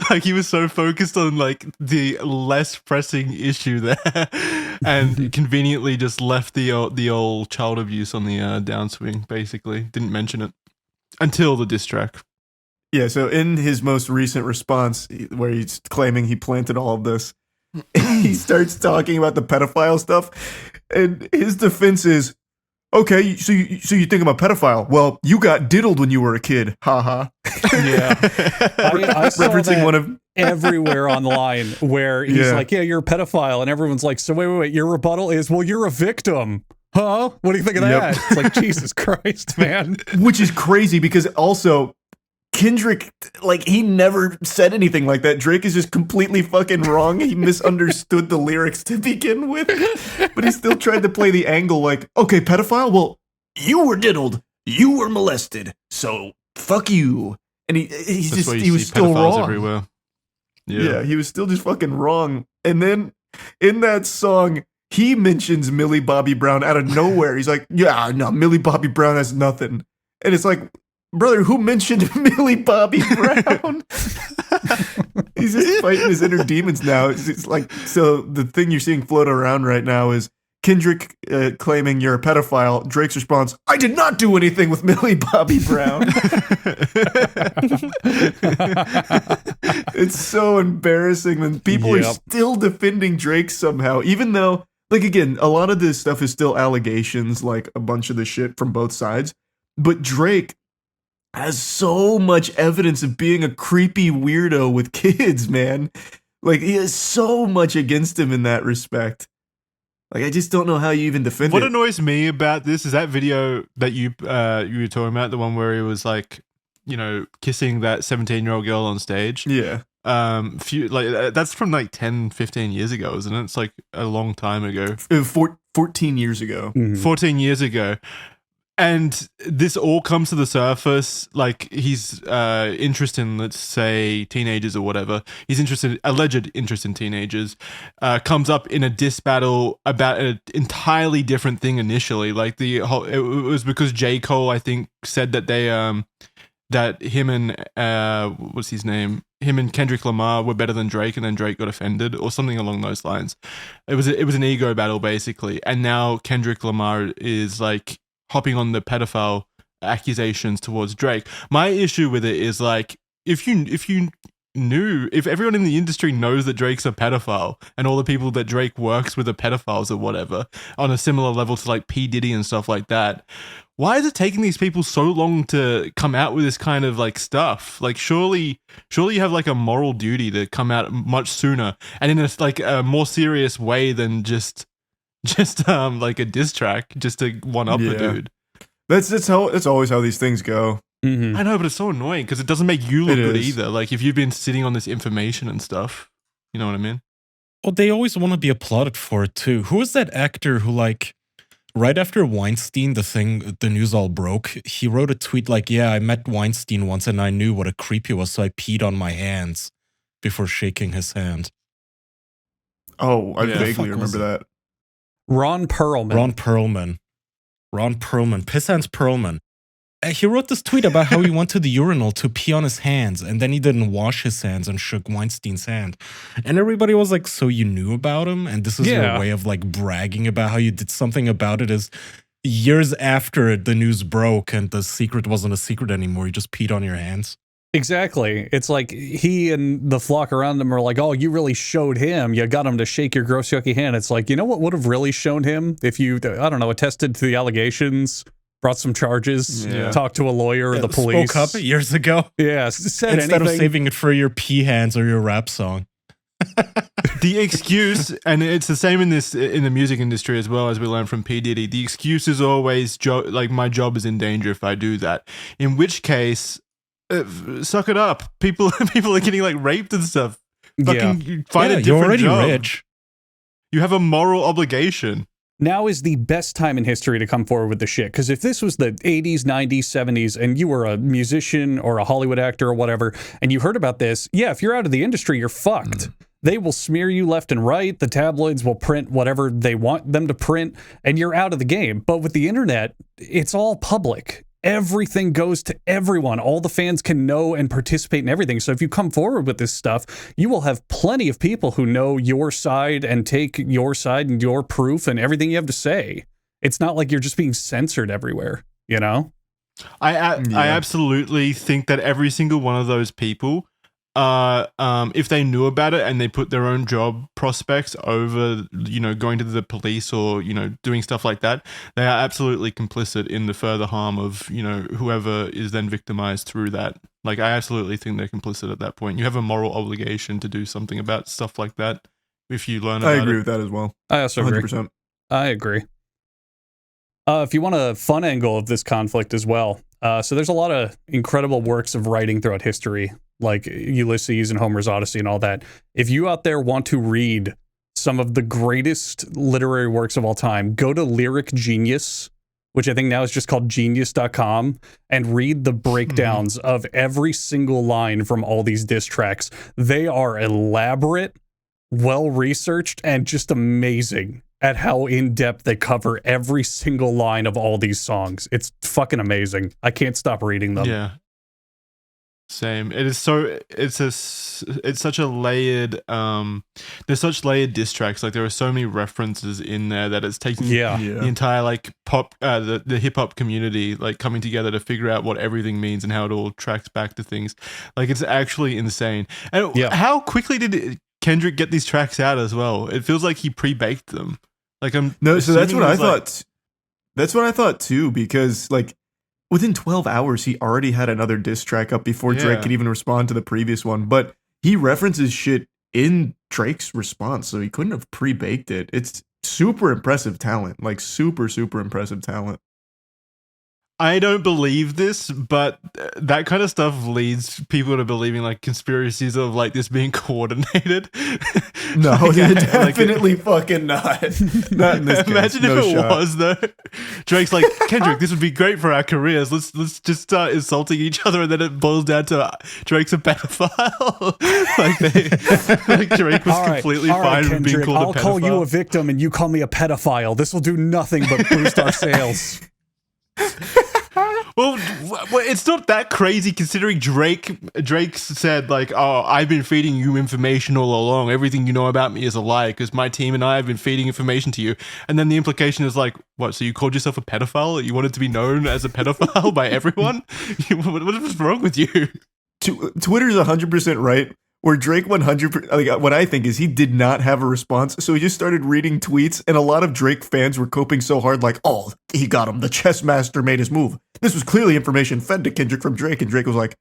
Like, he was so focused on like the less pressing issue there, and conveniently just left the old child abuse on the downswing. Basically, didn't mention it until the diss track. Yeah. So in his most recent response, where he's claiming he planted all of this, he starts talking about the pedophile stuff, and his defense is, okay, so you think I'm a pedophile? Well, you got diddled when you were a kid. Ha. Yeah. I saw referencing that one of everywhere online where he's like, yeah, you're a pedophile. And everyone's like, so wait. Your rebuttal is, well, you're a victim. Huh? What do you think of that? It's like, Jesus Christ, man. Which is crazy because also Kendrick, like, he never said anything like that. Drake is just completely fucking wrong. He misunderstood the lyrics to begin with, but he still tried to play the angle like, okay, pedophile? Well, you were diddled. You were molested. So fuck you. And he was still wrong. Everywhere. Yeah, he was still just fucking wrong. And then in that song, he mentions Millie Bobby Brown out of nowhere. He's like, yeah, no, Millie Bobby Brown has nothing. And it's like, brother, who mentioned Millie Bobby Brown? He's just fighting his inner demons now. It's like, so the thing you're seeing float around right now is Kendrick claiming you're a pedophile. Drake's response, I did not do anything with Millie Bobby Brown. It's so embarrassing when people are still defending Drake somehow, even though, like, again, a lot of this stuff is still allegations, like a bunch of the shit from both sides. But Drake has so much evidence of being a creepy weirdo with kids, man. Like, he has so much against him in that respect. Like, I just don't know how you even defend it. What annoys me about this is that video that you were talking about, the one where he was like, kissing that 17-year-old girl on stage. Yeah. That's from like 10, 15 years ago, isn't it? It's like a long time ago. 14 years ago. Mm-hmm. 14 years ago. And this all comes to the surface, like his interest in, let's say, teenagers or whatever. His alleged interest in teenagers comes up in a diss battle about an entirely different thing initially. Like it was because J. Cole, I think, said that that him and what's his name? Him and Kendrick Lamar were better than Drake, and then Drake got offended or something along those lines. It was an ego battle basically, and now Kendrick Lamar is like hopping on the pedophile accusations towards Drake. My issue with it is like, if everyone in the industry knows that Drake's a pedophile and all the people that Drake works with are pedophiles or whatever, on a similar level to like P. Diddy and stuff like that, why is it taking these people so long to come out with this kind of like stuff? Like, surely you have like a moral duty to come out much sooner and in a more serious way than just like a diss track just to one up the dude. That's always how these things go. Mm-hmm. I know, but it's so annoying because it doesn't make you look good either. Like, if you've been sitting on this information and stuff, you know what I mean? Well, they always want to be applauded for it too. Who was that actor who, like, right after Weinstein, the news all broke, he wrote a tweet like, yeah, I met Weinstein once and I knew what a creep he was, so I peed on my hands before shaking his hand. Oh, I vaguely remember that. Ron Perlman. Ron Perlman. Pissants Perlman. he wrote this tweet about how he went to the urinal to pee on his hands, and then he didn't wash his hands and shook Weinstein's hand. And everybody was like, so you knew about him? And this is your way of like bragging about how you did something about it, is years after the news broke and the secret wasn't a secret anymore. You just peed on your hands. Exactly. It's like he and the flock around him are like, oh, you really showed him. You got him to shake your gross, yucky hand. It's like, you know what would have really shown him if you, I don't know, attested to the allegations, brought some charges, talked to a lawyer or the police. Spoke up years ago. Yeah, said instead anything. of saving it for your pee hands or your rap song. The excuse, and it's the same in the music industry as well, as we learned from P. Diddy, the excuse is always, like, my job is in danger if I do that. In which case, suck it up. People are getting like raped and stuff. Fucking find a different you're already job. rich. You have a moral obligation. Now is the best time in history to come forward with the shit. Because if this was the 80s, 90s, 70s, and you were a musician or a Hollywood actor or whatever, and you heard about this, if you're out of the industry, you're fucked. They will smear you left and right. The tabloids will print whatever they want them to print, and you're out of the game. But with the internet, it's all public. Everything goes to everyone. All the fans can know and participate in everything. So if you come forward with this stuff, you will have plenty of people who know your side and take your side and your proof and everything you have to say. It's not like you're just being censored everywhere, you know? I absolutely think that every single one of those people, if they knew about it and they put their own job prospects over, going to the police or, doing stuff like that, they are absolutely complicit in the further harm of, whoever is then victimized through that. Like, I absolutely think they're complicit at that point. You have a moral obligation to do something about stuff like that if you learn about it. I agree with that as well. I also 100%. Agree. I agree. If you want a fun angle of this conflict as well, so there's a lot of incredible works of writing throughout history, like Ulysses and Homer's Odyssey and all that. If you out there want to read some of the greatest literary works of all time, go to Lyric Genius, which I think now is just called genius.com, and read the breakdowns of every single line from all these diss tracks. They are elaborate, well-researched, and just amazing at how in-depth they cover every single line of all these songs. It's fucking amazing. I can't stop reading them. Yeah. Same. It's such a layered, there's such layered diss tracks. Like, there are so many references in there that it's taking the entire, like, pop, the hip hop community, like, coming together to figure out what everything means and how it all tracks back to things. Like, it's actually insane. And how quickly did Kendrick get these tracks out as well? It feels like he pre-baked them. Like, so that's what I thought. That's what I thought too, because like within 12 hours he already had another diss track up before Drake could even respond to the previous one. But he references shit in Drake's response, so he couldn't have pre-baked it. It's super impressive talent, like super impressive talent. I don't believe this, but that kind of stuff leads people to believing like conspiracies of like this being coordinated. No, definitely fucking not. Not in this case. Imagine if it was though. Drake's like, Kendrick, this would be great for our careers. Let's just start insulting each other, and then it boils down to Drake's a pedophile. like Drake was completely fine with being called a pedophile. I'll call you a victim, and you call me a pedophile. This will do nothing but boost our sales. Well, it's not that crazy considering Drake said like, oh, I've been feeding you information all along. Everything you know about me is a lie because my team and I have been feeding information to you. And then the implication is like, what? So you called yourself a pedophile? You wanted to be known as a pedophile by everyone? What is wrong with you? Twitter's 100% right. Where Drake 100%, like what I think is he did not have a response, so he just started reading tweets, and a lot of Drake fans were coping so hard, like, oh, he got him. The chess master made his move. This was clearly information fed to Kendrick from Drake, and Drake was like,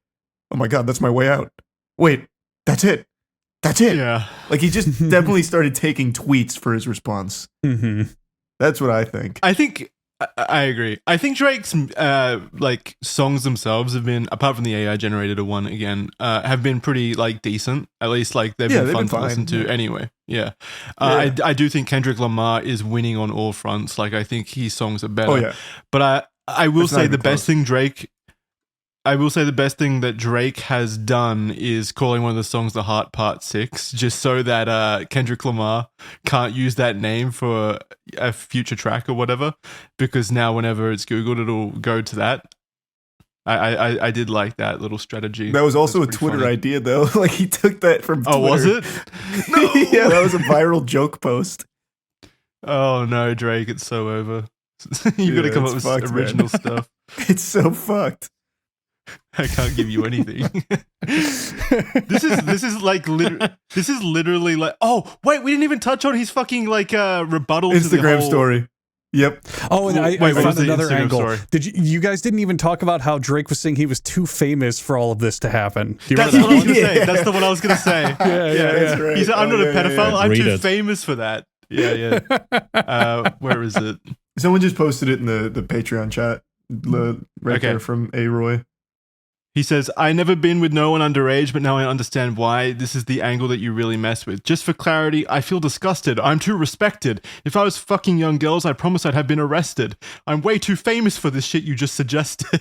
oh my God, that's my way out. Wait, that's it. That's it. Yeah. Like he just definitely started taking tweets for his response. Mm-hmm. That's what I think. I agree. I think Drake's like songs themselves have been, apart from the AI generated one again, have been pretty like decent. At least like they've been fun to listen to anyway. Yeah. I do think Kendrick Lamar is winning on all fronts. Like I think his songs are better. Oh yeah. But I will say the best thing that Drake has done is calling one of the songs The Heart Part 6, just so that Kendrick Lamar can't use that name for a future track or whatever, because now whenever it's Googled, it'll go to that. I did like that little strategy. That was also a Twitter idea, though. Like, he took that from Twitter. Oh, was it? No! Yeah, that was a viral joke post. Oh, no, Drake, it's so over. You got to come up with fucked, original stuff. It's so fucked. I can't give you anything. This is literally like, oh, wait, we didn't even touch on his fucking, like, rebuttal to the Instagram whole... story. Yep. Oh, and I what found was the another Instagram angle. story? Did you guys didn't even talk about how Drake was saying he was too famous for all of this to happen? Do you That's remember what I was that going to one? say. That's the one I was going to say. Yeah. That's right. He said, I'm not a pedophile. I'm Read too it. famous for that. Yeah. Where is it? Someone just posted it in the Patreon chat. Right Okay. there from A-Roy. He says, I never been with no one underage, but now I understand why. This is the angle that you really mess with. Just for clarity, I feel disgusted. I'm too respected. If I was fucking young girls, I promise I'd have been arrested. I'm way too famous for this shit you just suggested.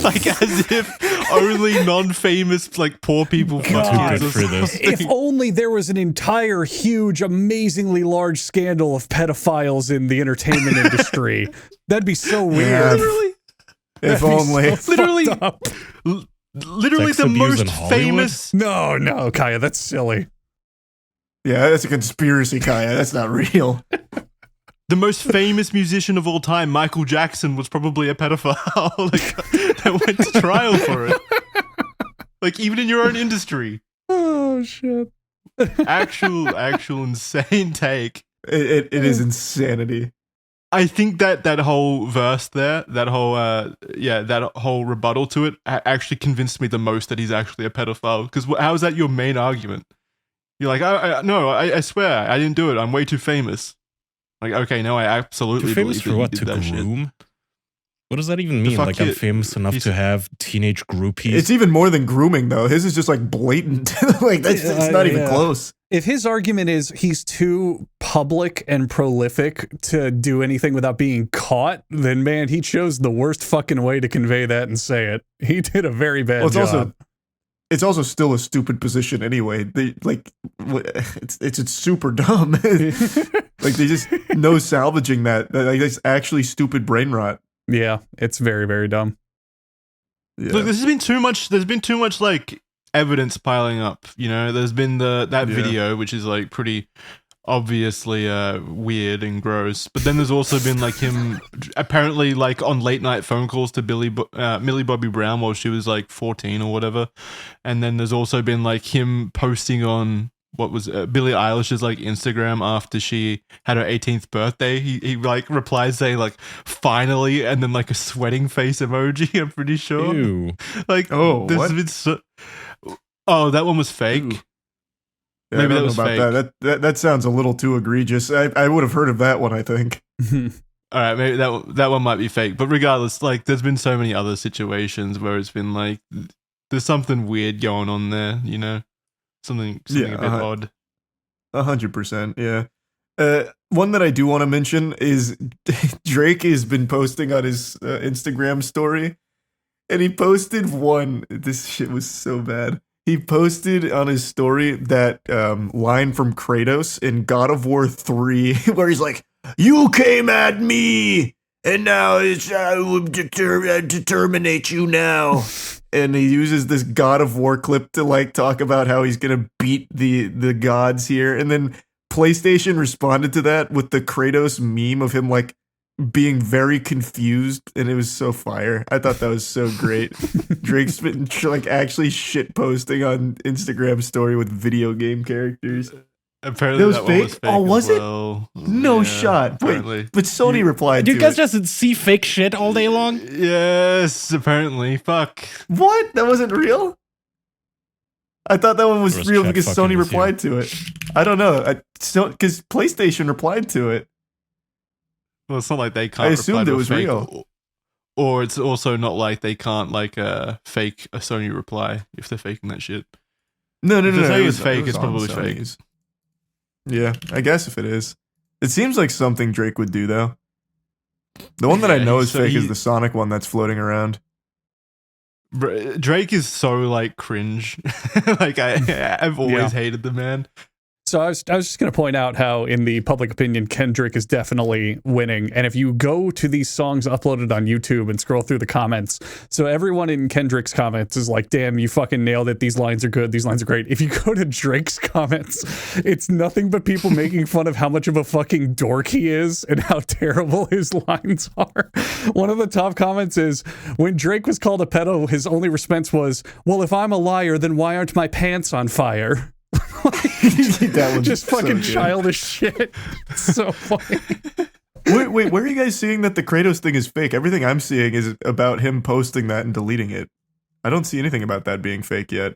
Like, as if only non-famous, like, poor people God. Too good for this. If only there was an entire, huge, amazingly large scandal of pedophiles in the entertainment industry. That'd be so weird. Yeah. Literally. If That'd be only. so Literally. fucked up. Literally Sex the abuse in most Hollywood? famous... No, Kaya, that's silly. Yeah, that's a conspiracy, Kaya. That's not real. The most famous musician of all time, Michael Jackson, was probably a pedophile. Like, that went to trial for it. Like, even in your own industry. Oh shit. Actual insane take. It is insanity. I think that whole verse there, that whole rebuttal to it actually convinced me the most that he's actually a pedophile. Because how is that your main argument? You're like, I swear, I didn't do it. I'm way too famous. Like, okay, no, I absolutely Too famous believe for what? that To you did that groom? shit. What does that even mean? fuck Like, I'm you- famous enough he's- to have teenage groupies? It's even more than grooming, though. His is just like blatant. Like, that's it's not even Yeah. close. If his argument is he's too public and prolific to do anything without being caught, then man, he chose the worst fucking way to convey that and say it. He did a very bad job. It's also still a stupid position anyway. It's super dumb. Like, they just no salvaging that. Like, that's actually stupid brain rot. Yeah, it's very, very dumb. Yeah. Look, there's been too much like evidence piling up. You know, there's been that video, which is like pretty obviously weird and gross. But then there's also been like him apparently like on late night phone calls to Millie Bobby Brown while she was like 14 or whatever. And then there's also been like him posting on what was Billie Eilish's like Instagram after she had her 18th birthday. He like replies saying like finally, and then like a sweating face emoji. I'm pretty sure. Ew. Like, Oh, this what? has been so. Oh, that one was fake. Ooh. Yeah, Maybe I don't that know was about fake. that sounds a little too egregious. I would have heard of that one, I think. All right, maybe that one might be fake. But regardless, like, there's been so many other situations where it's been like there's something weird going on there. You know, something a bit odd. 100%, yeah. One that I do want to mention is Drake has been posting on his Instagram story, and he posted one. This shit was so bad. He posted on his story that line from Kratos in God of War 3, where he's like, "You came at me, and now I will terminate you now." And he uses this God of War clip to like talk about how he's gonna beat the gods here, and then PlayStation responded to that with the Kratos meme of him like being very confused, and it was so fire. I thought that was so great. Drake's been like actually shit posting on Instagram story with video game characters. Apparently, That was that one was fake? fake. Oh, was as it? well. No Yeah, shot. Apparently. Wait, but Sony replied Do you to guys it. just see fake shit all day long? Yes, apparently. Fuck. What? That wasn't real? I thought that one was Was real Chad because fucking Sony with you? replied to it. I don't know. Because PlayStation replied to it. Well, it's not like they can't. I assumed reply to it a was fake, real. Or it's also not like they can't like fake a Sony reply if they're faking that shit. No. If they're saying it it's was- fake, it was it's on probably fake. Sony's. Yeah, I guess if it is. It seems like something Drake would do, though. The one that I Yeah, know he's is so- fake is he- the Sonic one that's floating around. Drake is so like cringe. Like I've always hated the man. So I was just going to point out how in the public opinion, Kendrick is definitely winning. And if you go to these songs uploaded on YouTube and scroll through the comments, so everyone in Kendrick's comments is like, damn, you fucking nailed it. These lines are good. These lines are great. If you go to Drake's comments, it's nothing but people making fun of how much of a fucking dork he is and how terrible his lines are. One of the top comments is, when Drake was called a pedo, his only response was, well, if I'm a liar, then why aren't my pants on fire? That one's just fucking so childish shit. It's so funny. Wait, where are you guys seeing that the Kratos thing is fake? Everything I'm seeing is about him posting that and deleting it. I don't see anything about that being fake yet.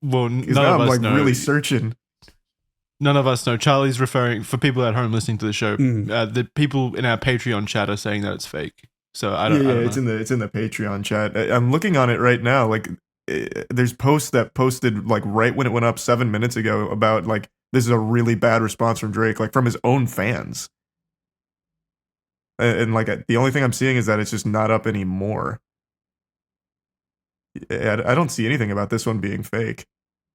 Well, none now of I'm us like know. really searching. None of us know. Charlie's referring, for people at home listening to the show, the people in our Patreon chat are saying that it's fake. So I don't know. It's in the Patreon chat. I'm looking on it right now. Like, there's posts that posted like right when it went up 7 minutes ago about like, this is a really bad response from Drake, like from his own fans. And like the only thing I'm seeing is that it's just not up anymore. I don't see anything about this one being fake,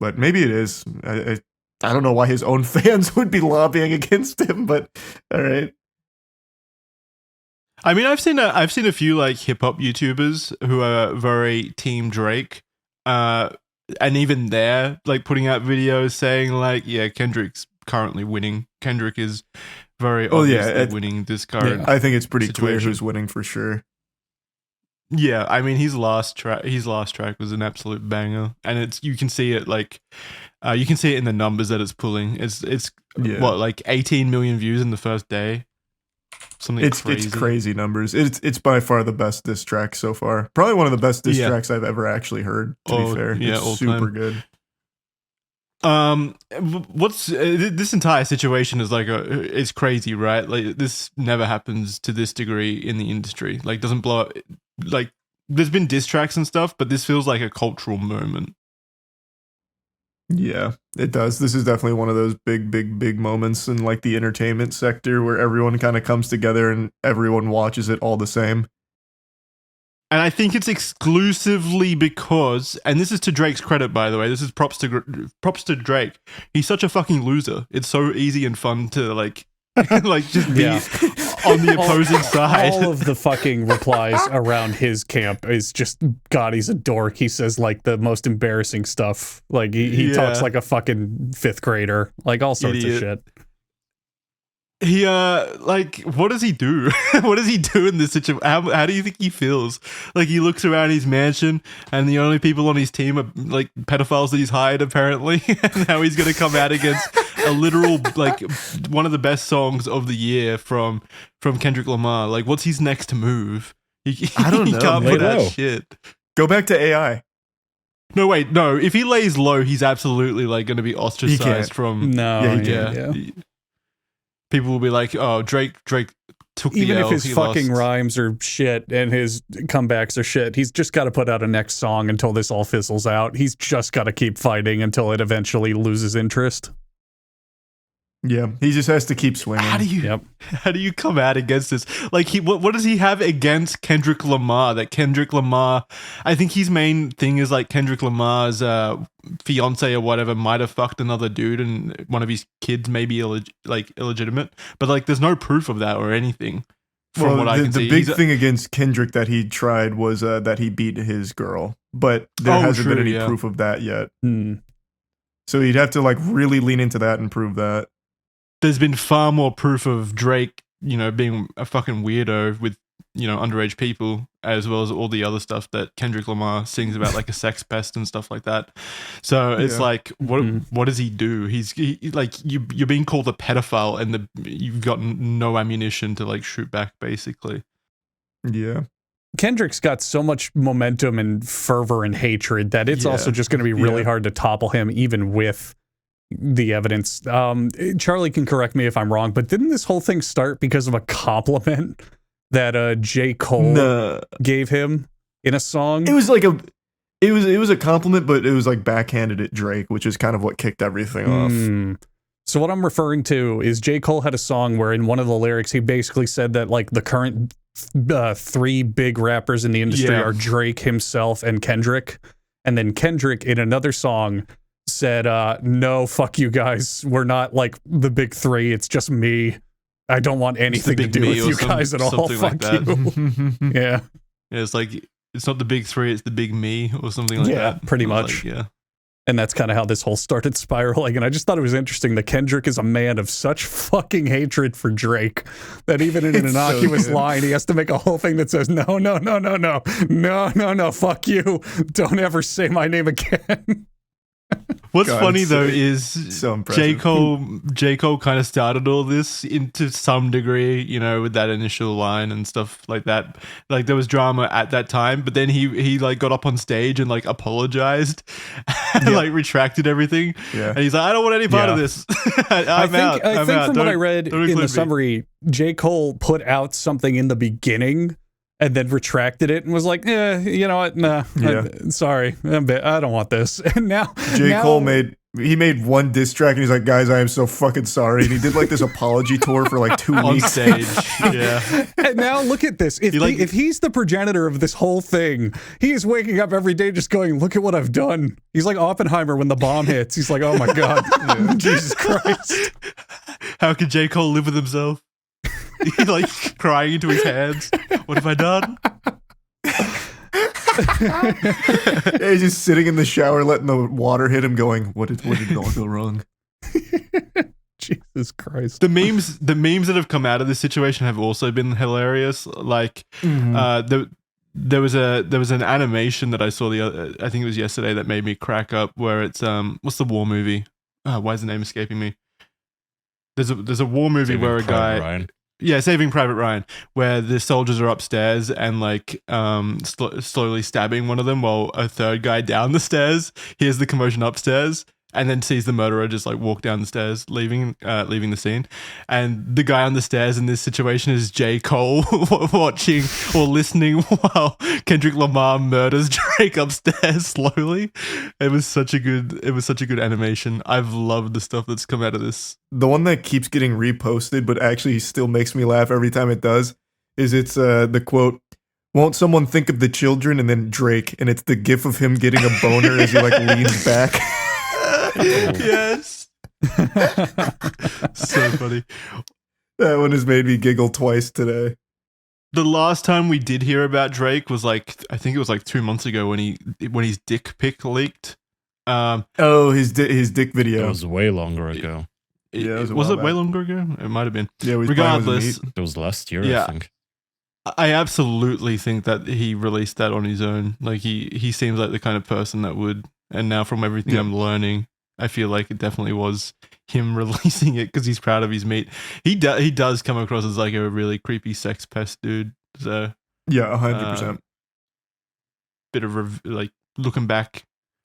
but maybe it is. I don't know why his own fans would be lobbying against him, but all right. I mean, I've seen a few like hip hop YouTubers who are very team Drake, and even they're like putting out videos saying like, yeah, Kendrick's currently winning. Kendrick is very obviously winning this current. Yeah, I think it's pretty situation. clear who's winning for sure. Yeah, I mean his last track was an absolute banger, and you can see it like you can see it in the numbers that it's pulling. It's what, like 18 million views in the first day. It's crazy numbers. It's by far the best diss track so far. Probably one of the best diss tracks I've ever actually heard. To be fair, it's super good. This entire situation is like it's crazy, right? Like this never happens to this degree in the industry. Like doesn't blow up. Like there's been diss tracks and stuff, but this feels like a cultural moment. Yeah, it does. This is definitely one of those big moments in like the entertainment sector where everyone kind of comes together and everyone watches it all the same. And I think it's exclusively because, and this is to Drake's credit, by the way, this is props to Drake. He's such a fucking loser. It's so easy and fun to like just be on the opposing side. All of the fucking replies around his camp is just, God, he's a dork. He says like the most embarrassing stuff. Like he talks like a fucking fifth grader, like all sorts of shit. He like, what does he do? What does he do in this situation? How do you think he feels? Like he looks around his mansion and the only people on his team are like pedophiles that he's hired apparently, and now he's gonna come out against a literal like one of the best songs of the year from Kendrick Lamar. Like what's his next move? I don't know. He can't put out shit. Go back to AI. No, wait, no. If he lays low, he's absolutely like going to be ostracized from. No, yeah. People will be like, "Oh, Drake took the even L, if his he fucking lost." rhymes are shit and his comebacks are shit, he's just got to put out a next song until this all fizzles out. He's just got to keep fighting until it eventually loses interest. Yeah, he just has to keep swinging. How do you come out against this? Like, what does he have against Kendrick Lamar? That Kendrick Lamar, I think his main thing is like Kendrick Lamar's fiance or whatever might have fucked another dude, and one of his kids may be illegitimate. But like, there's no proof of that or anything. From what I can see, the big thing against Kendrick that he tried was that he beat his girl, but there hasn't been any proof of that yet. So he'd have to like really lean into that and prove that. There's been far more proof of Drake, being a fucking weirdo with, underage people, as well as all the other stuff that Kendrick Lamar sings about, like a sex pest and stuff like that. So it's like, what does he do? He's like, you're being called a pedophile, and you've got no ammunition to like shoot back, basically. Yeah. Kendrick's got so much momentum and fervor and hatred that it's also just going to be really hard to topple him, even with the evidence. Charlie can correct me if I'm wrong, but didn't this whole thing start because of a compliment that J. Cole gave him in a song? It was like it was a compliment, but it was like backhanded at Drake, which is kind of what kicked everything off. So what I'm referring to is J. Cole had a song where in one of the lyrics he basically said that like the current three big rappers in the industry are Drake, himself, and Kendrick. And then Kendrick in another song said, no, fuck you guys. We're not like the big three. It's just me. I don't want anything to do with you guys at all. Fuck you. Yeah. Yeah, it's like, it's not the big three, it's the big me or something like that. Yeah, pretty much. Like, yeah. And that's kind of how this whole started spiraling. And I just thought it was interesting that Kendrick is a man of such fucking hatred for Drake that even in an innocuous line, he has to make a whole thing that says, no, fuck you. Don't ever say my name again. What's funny though is so J. Cole kind of started all this into some degree, you know, with that initial line and stuff like that. Like there was drama at that time, but then he like got up on stage and like apologized and like retracted everything. Yeah. And he's like, I don't want any part of this. I think from what I read in the summary, J. Cole put out something in the beginning and then retracted it and was like, you know what? Nah, sorry. I don't want this. And now J. Cole made one diss track and he's like, guys, I am so fucking sorry. And he did like this apology tour for like 2 weeks. On stage. Yeah. And now look at this. If he's the progenitor of this whole thing, he is waking up every day just going, look at what I've done. He's like Oppenheimer when the bomb hits. He's like, oh my God. Jesus Christ. How could J. Cole live with himself? He's like crying into his hands. What have I done? Yeah, he's just sitting in the shower, letting the water hit him, going, "What did all go wrong?" Jesus Christ! The memes that have come out of this situation have also been hilarious. Like, there was an animation that I saw I think it was yesterday that made me crack up. Where it's what's the war movie? Why is the name escaping me? There's a war movie where a guy. Ryan. Yeah, Saving Private Ryan, where the soldiers are upstairs and like slowly stabbing one of them while a third guy down the stairs hears the commotion upstairs and then sees the murderer just like walk down the stairs, leaving the scene. And the guy on the stairs in this situation is J. Cole watching or listening while Kendrick Lamar murders Drake upstairs slowly. It was such a good animation. I've loved the stuff that's come out of this. The one that keeps getting reposted, but actually still makes me laugh every time it does, is the quote, "Won't someone think of the children?" and then Drake, and it's the gif of him getting a boner as he like leans back. Yes. So funny. That one has made me giggle twice today. The last time we did hear about Drake was like, I think it was like 2 months ago when his dick pic leaked. His dick video. It was way longer ago. Was it way longer ago? It might have been. Yeah, regardless, it was last year. Yeah. I think. I absolutely think that he released that on his own. Like he seems like the kind of person that would. And now from everything I'm learning, I feel like it definitely was him releasing it because he's proud of his meat. He does come across as like a really creepy sex pest dude. So yeah, 100%. Bit of like looking back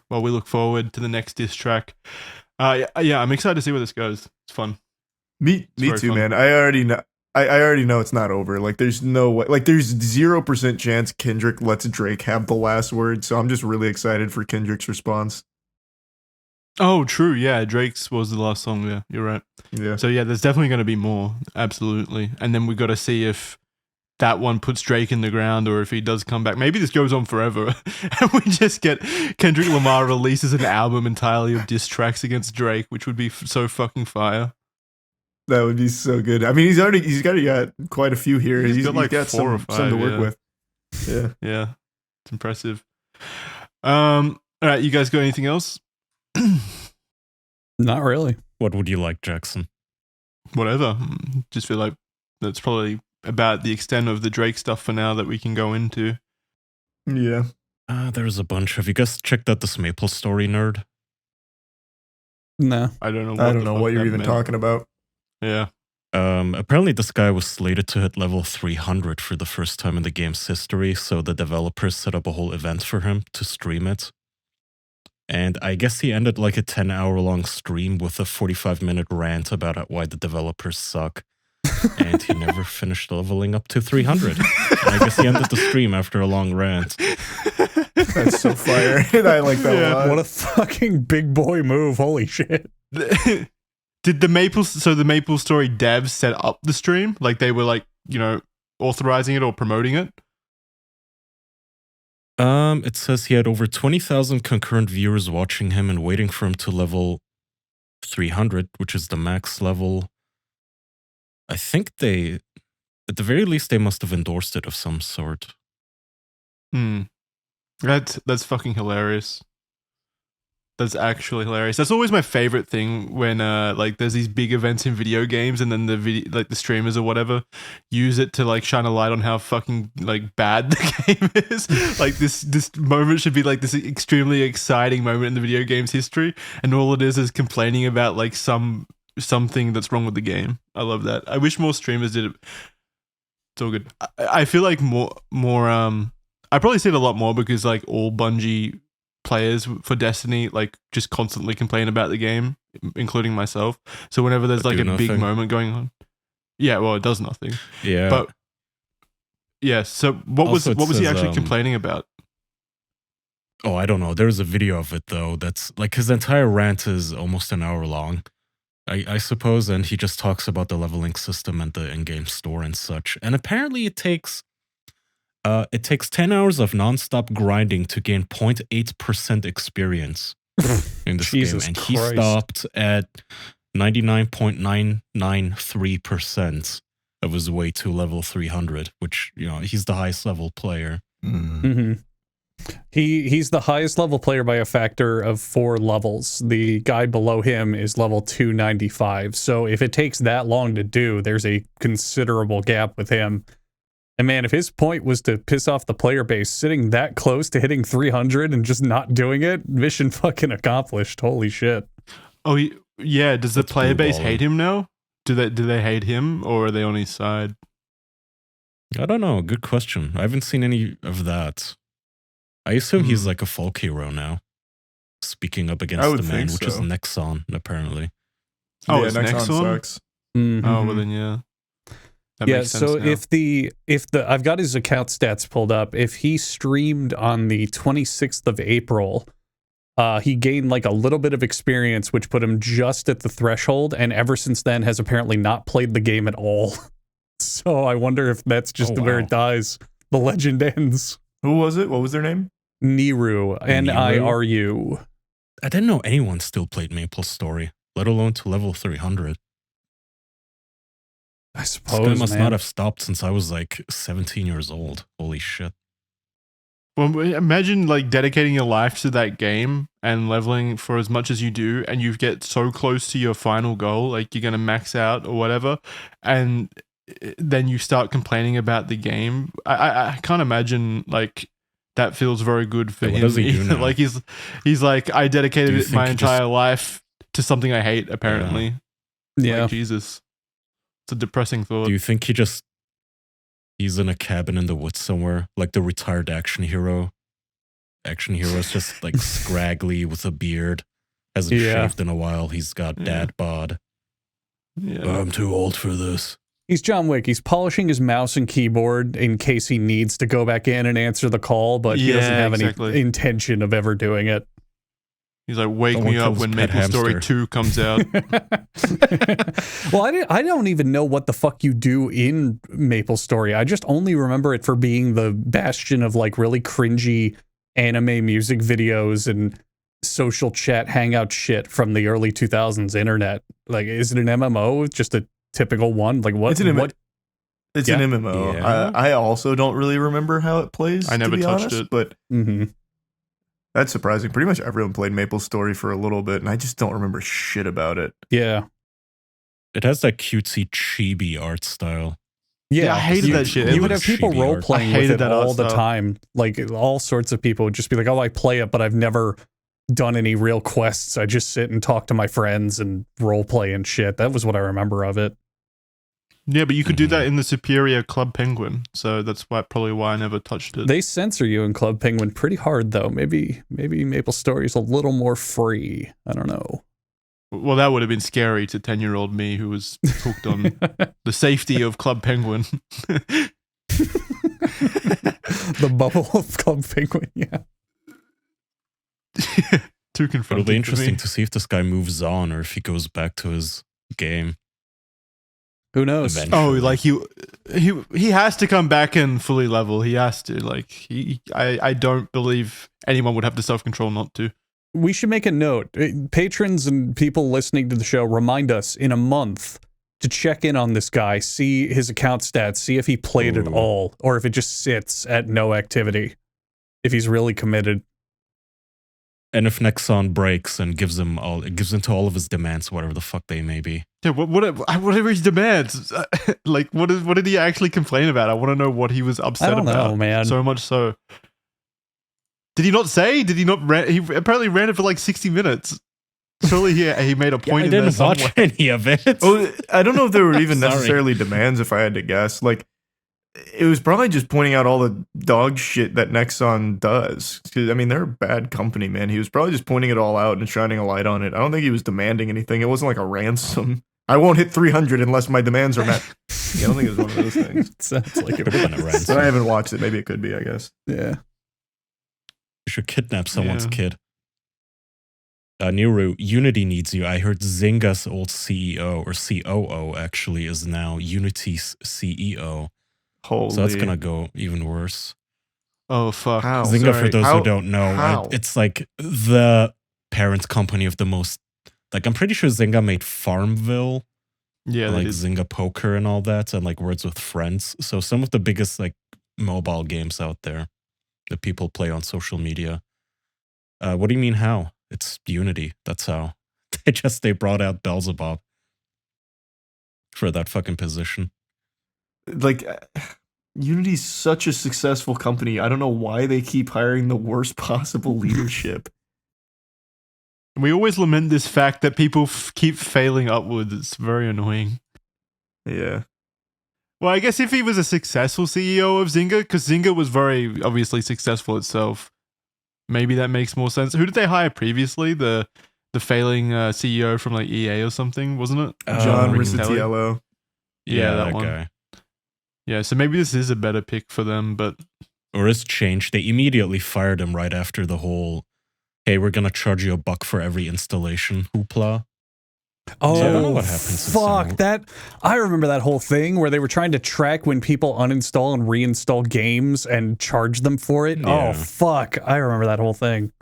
while we look forward to the next diss track. Yeah, I'm excited to see where this goes. It's fun. Me too, fun. Man. I already know it's not over. Like, there's no way. Like, there's 0% chance Kendrick lets Drake have the last word. So I'm just really excited for Kendrick's response. Oh, true. Yeah, Drake's was the last song. Yeah, you're right. Yeah. So yeah, there's definitely going to be more. Absolutely. And then we got to see if that one puts Drake in the ground or if he does come back. Maybe this goes on forever and we just get Kendrick Lamar releases an album entirely of diss tracks against Drake, which would be so fucking fire. That would be so good. I mean, he's got quite a few here. He's got like 4 or 5 some to work with. Yeah. Yeah. It's impressive. All right, you guys got anything else? Not really. What would you like, Jackson? Whatever. Just feel like that's probably about the extent of the Drake stuff for now that we can go into. Yeah. There's a bunch. Have you guys checked out this Maple Story, nerd? No. I don't know. I don't know what you're even talking about. Yeah. Apparently this guy was slated to hit level 300 for the first time in the game's history, so the developers set up a whole event for him to stream it. And I guess he ended like a 10-hour-long stream with a 45-minute rant about why the developers suck. And he never finished leveling up to 300. And I guess he ended the stream after a long rant. That's so fire. I like that a lot. What a fucking big boy move. Holy shit. Did the Maple Story devs set up the stream? Like they were like, authorizing it or promoting it? It says he had over 20,000 concurrent viewers watching him and waiting for him to level 300, which is the max level. I think they, at the very least, they must have endorsed it of some sort. That's fucking hilarious. That's actually hilarious. That's always my favorite thing when like there's these big events in video games and then the streamers or whatever use it to like shine a light on how fucking like bad the game is. Like this moment should be like this extremely exciting moment in the video game's history, and all it is complaining about like something that's wrong with the game. I love that. I wish more streamers did it. It's all good. I feel like more I probably see it a lot more because like all Bungie players for Destiny like just constantly complain about the game, including myself. So whenever there's like a big moment going on, yeah, well, it does nothing. Yeah, but yeah. So what was he actually complaining about? Oh, I don't know. There's a video of it though. That's like his entire rant is almost an hour long, I suppose, and he just talks about the leveling system and the in-game store and such. And apparently, it takes 10 hours of nonstop grinding to gain 0.8% experience in this game. And he stopped at 99.993% of his way to level 300, which, you know, he's the highest level player. Mm-hmm. He's the highest level player by a factor of 4 levels. The guy below him is level 295. So if it takes that long to do, there's a considerable gap with him. And man, if his point was to piss off the player base, sitting that close to hitting 300 and just not doing it, mission fucking accomplished. Holy shit. Oh, yeah. Does the player base hate him now? Do they hate him, or are they on his side? I don't know. Good question. I haven't seen any of that. I assume he's like a folk hero now, speaking up against the man, which is Nexon, apparently. Oh, yeah, it's Nexon? Sucks. Mm-hmm. Oh, well then, yeah. Yeah, so now. if the I've got his account stats pulled up. If he streamed on the 26th of April, he gained like a little bit of experience, which put him just at the threshold, and ever since then has apparently not played the game at all. So I wonder if that's just where it dies. The legend ends. Who was it? What was their name? Niru. Niru. I didn't know anyone still played Maple Story, let alone to level 300. I suppose, this must not have stopped since I was like 17 years old. Holy shit. Well, imagine like dedicating your life to that game and leveling for as much as you do, and you get so close to your final goal, like you're going to max out or whatever, and then you start complaining about the game. I can't imagine like that feels very good for him. Does he do now? Like he's like, I dedicated my entire life to something I hate, apparently. Yeah. Like, Jesus. It's a depressing thought. Do you think he's in a cabin in the woods somewhere, like the retired action hero? Action hero is just like scraggly with a beard, hasn't shaved in a while. He's got dad bod. Yeah. I'm too old for this. He's John Wick. He's polishing his mouse and keyboard in case he needs to go back in and answer the call, but he doesn't have any intention of ever doing it. He's like, wake me up when Maple Story 2 comes out. Well, I don't even know what the fuck you do in Maple Story. I just only remember it for being the bastion of like really cringy anime music videos and social chat hangout shit from the early 2000s internet. Like, is it an MMO? Just a typical one? Like, what? It's an MMO. Yeah. I also don't really remember how it plays. I never touched it. But that's surprising. Pretty much everyone played Maple Story for a little bit, and I just don't remember shit about it. Yeah. It has that cutesy chibi art style. Yeah, I hated that shit. You would have people role-playing with it all the time. Like, all sorts of people would just be like, oh, I play it, but I've never done any real quests. I just sit and talk to my friends and role-play and shit. That was what I remember of it. Yeah, but you could do that in the superior Club Penguin, so that's probably why I never touched it. They censor you in Club Penguin pretty hard, though. Maybe Maple Story's a little more free. I don't know. Well, that would have been scary to 10-year-old me who was hooked on the safety of Club Penguin. The bubble of Club Penguin, yeah. Too confronting. It'll be interesting to see if this guy moves on or if he goes back to his game. Who knows? Eventually. Oh, like he has to come back and fully level. He has to. Like I don't believe anyone would have the self-control not to. We should make a note. Patrons and people listening to the show, remind us in a month to check in on this guy, see his account stats, see if he played at all, or if it just sits at no activity, if he's really committed. And if Nexon breaks and gives into all of his demands, whatever the fuck they may be. Yeah, whatever his demands. Like, what did he actually complain about? I want to know what he was upset about. I don't know, man. So much so. Did he not say? Did he not rant? He apparently ran it for like 60 minutes. Surely he made a point in there somewhere. I didn't watch any of it. Oh, I don't know if there were even necessarily demands, if I had to guess. Like, it was probably just pointing out all the dog shit that Nexon does. 'Cause, I mean, they're a bad company, man. He was probably just pointing it all out and shining a light on it. I don't think he was demanding anything. It wasn't like a ransom. I won't hit 300 unless my demands are met. Yeah, I don't think it was one of those things. Sounds like it Could have been a ransom. But I haven't watched it. Maybe it could be, I guess. Yeah. You should kidnap someone's kid. Niru, Unity needs you. I heard Zynga's old CEO, or COO actually, is now Unity's CEO. Holy. So that's going to go even worse. Oh, fuck. How? Zynga, for those who don't know, How? it's like the parent company of the most... Like, I'm pretty sure Zynga made Farmville. Yeah, like Zynga Poker and all that, and like Words with Friends. So some of the biggest like mobile games out there that people play on social media. What do you mean how? It's Unity. That's how. They brought out Beelzebub for that fucking position. Like, Unity's such a successful company. I don't know why they keep hiring the worst possible leadership. We always lament this fact that people keep failing upwards. It's very annoying. Yeah. Well, I guess if he was a successful CEO of Zynga, because Zynga was very obviously successful itself, maybe that makes more sense. Who did they hire previously? The failing CEO from like EA or something, wasn't it? John Rick Riccitiello. Yeah, that one. guy. Yeah, so maybe this is a better pick for them, but... Or it's changed. They immediately fired him right after the whole, hey, we're going to charge you $1 for every installation hoopla. Oh, So I don't know what happens to fuck. some- I remember that whole thing where they were trying to track when people uninstall and reinstall games and charge them for it. Yeah. Oh, fuck. I remember that whole thing.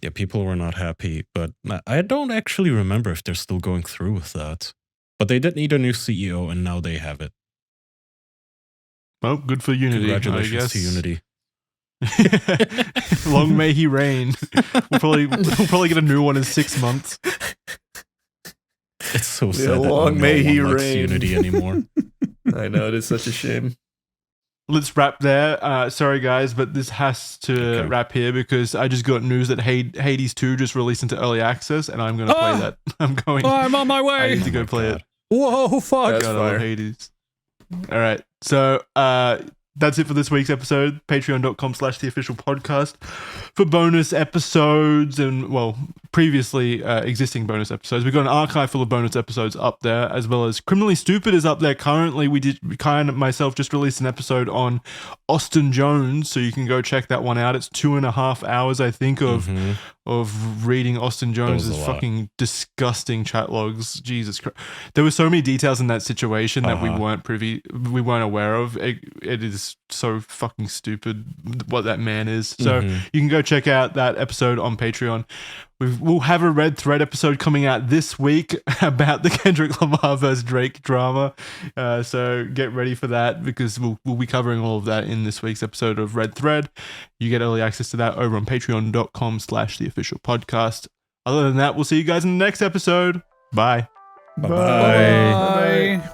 Yeah, people were not happy, but I don't actually remember if they're still going through with that. But they did need a new CEO, and now they have it. Well, good for Unity, Congratulations I guess. to Unity. Long may he reign. We'll probably get a new one in 6 months. It's so Yeah, sad that long may he likes reign. Unity anymore. I know, it is such a shame. Let's wrap there. Sorry, guys, but this has to wrap here because I just got news that Hades 2 just released into early access, and I'm going to play that. I'm on my way. I need to go play it. Whoa, fuck. That's God, I love fire. Hades. All right. So that's it for this week's episode. Patreon.com/theofficialpodcast for bonus episodes and, well, previously existing bonus episodes. We've got an archive full of bonus episodes up there, as well as Criminally Stupid is up there currently. Myself just released an episode on Austin Jones, so you can go check that one out. It's 2.5 hours, I think, of reading Austin Jones's fucking disgusting chat logs. Jesus Christ. There were so many details in that situation that we weren't aware of. It is so fucking stupid what that man is. So you can go check out that episode on Patreon. We'll have a Red Thread episode coming out this week about the Kendrick Lamar vs. Drake drama. So get ready for that because we'll be covering all of that in this week's episode of Red Thread. You get early access to that over on patreon.com/theofficialpodcast. Other than that, we'll see you guys in the next episode. Bye. Bye-bye. Bye.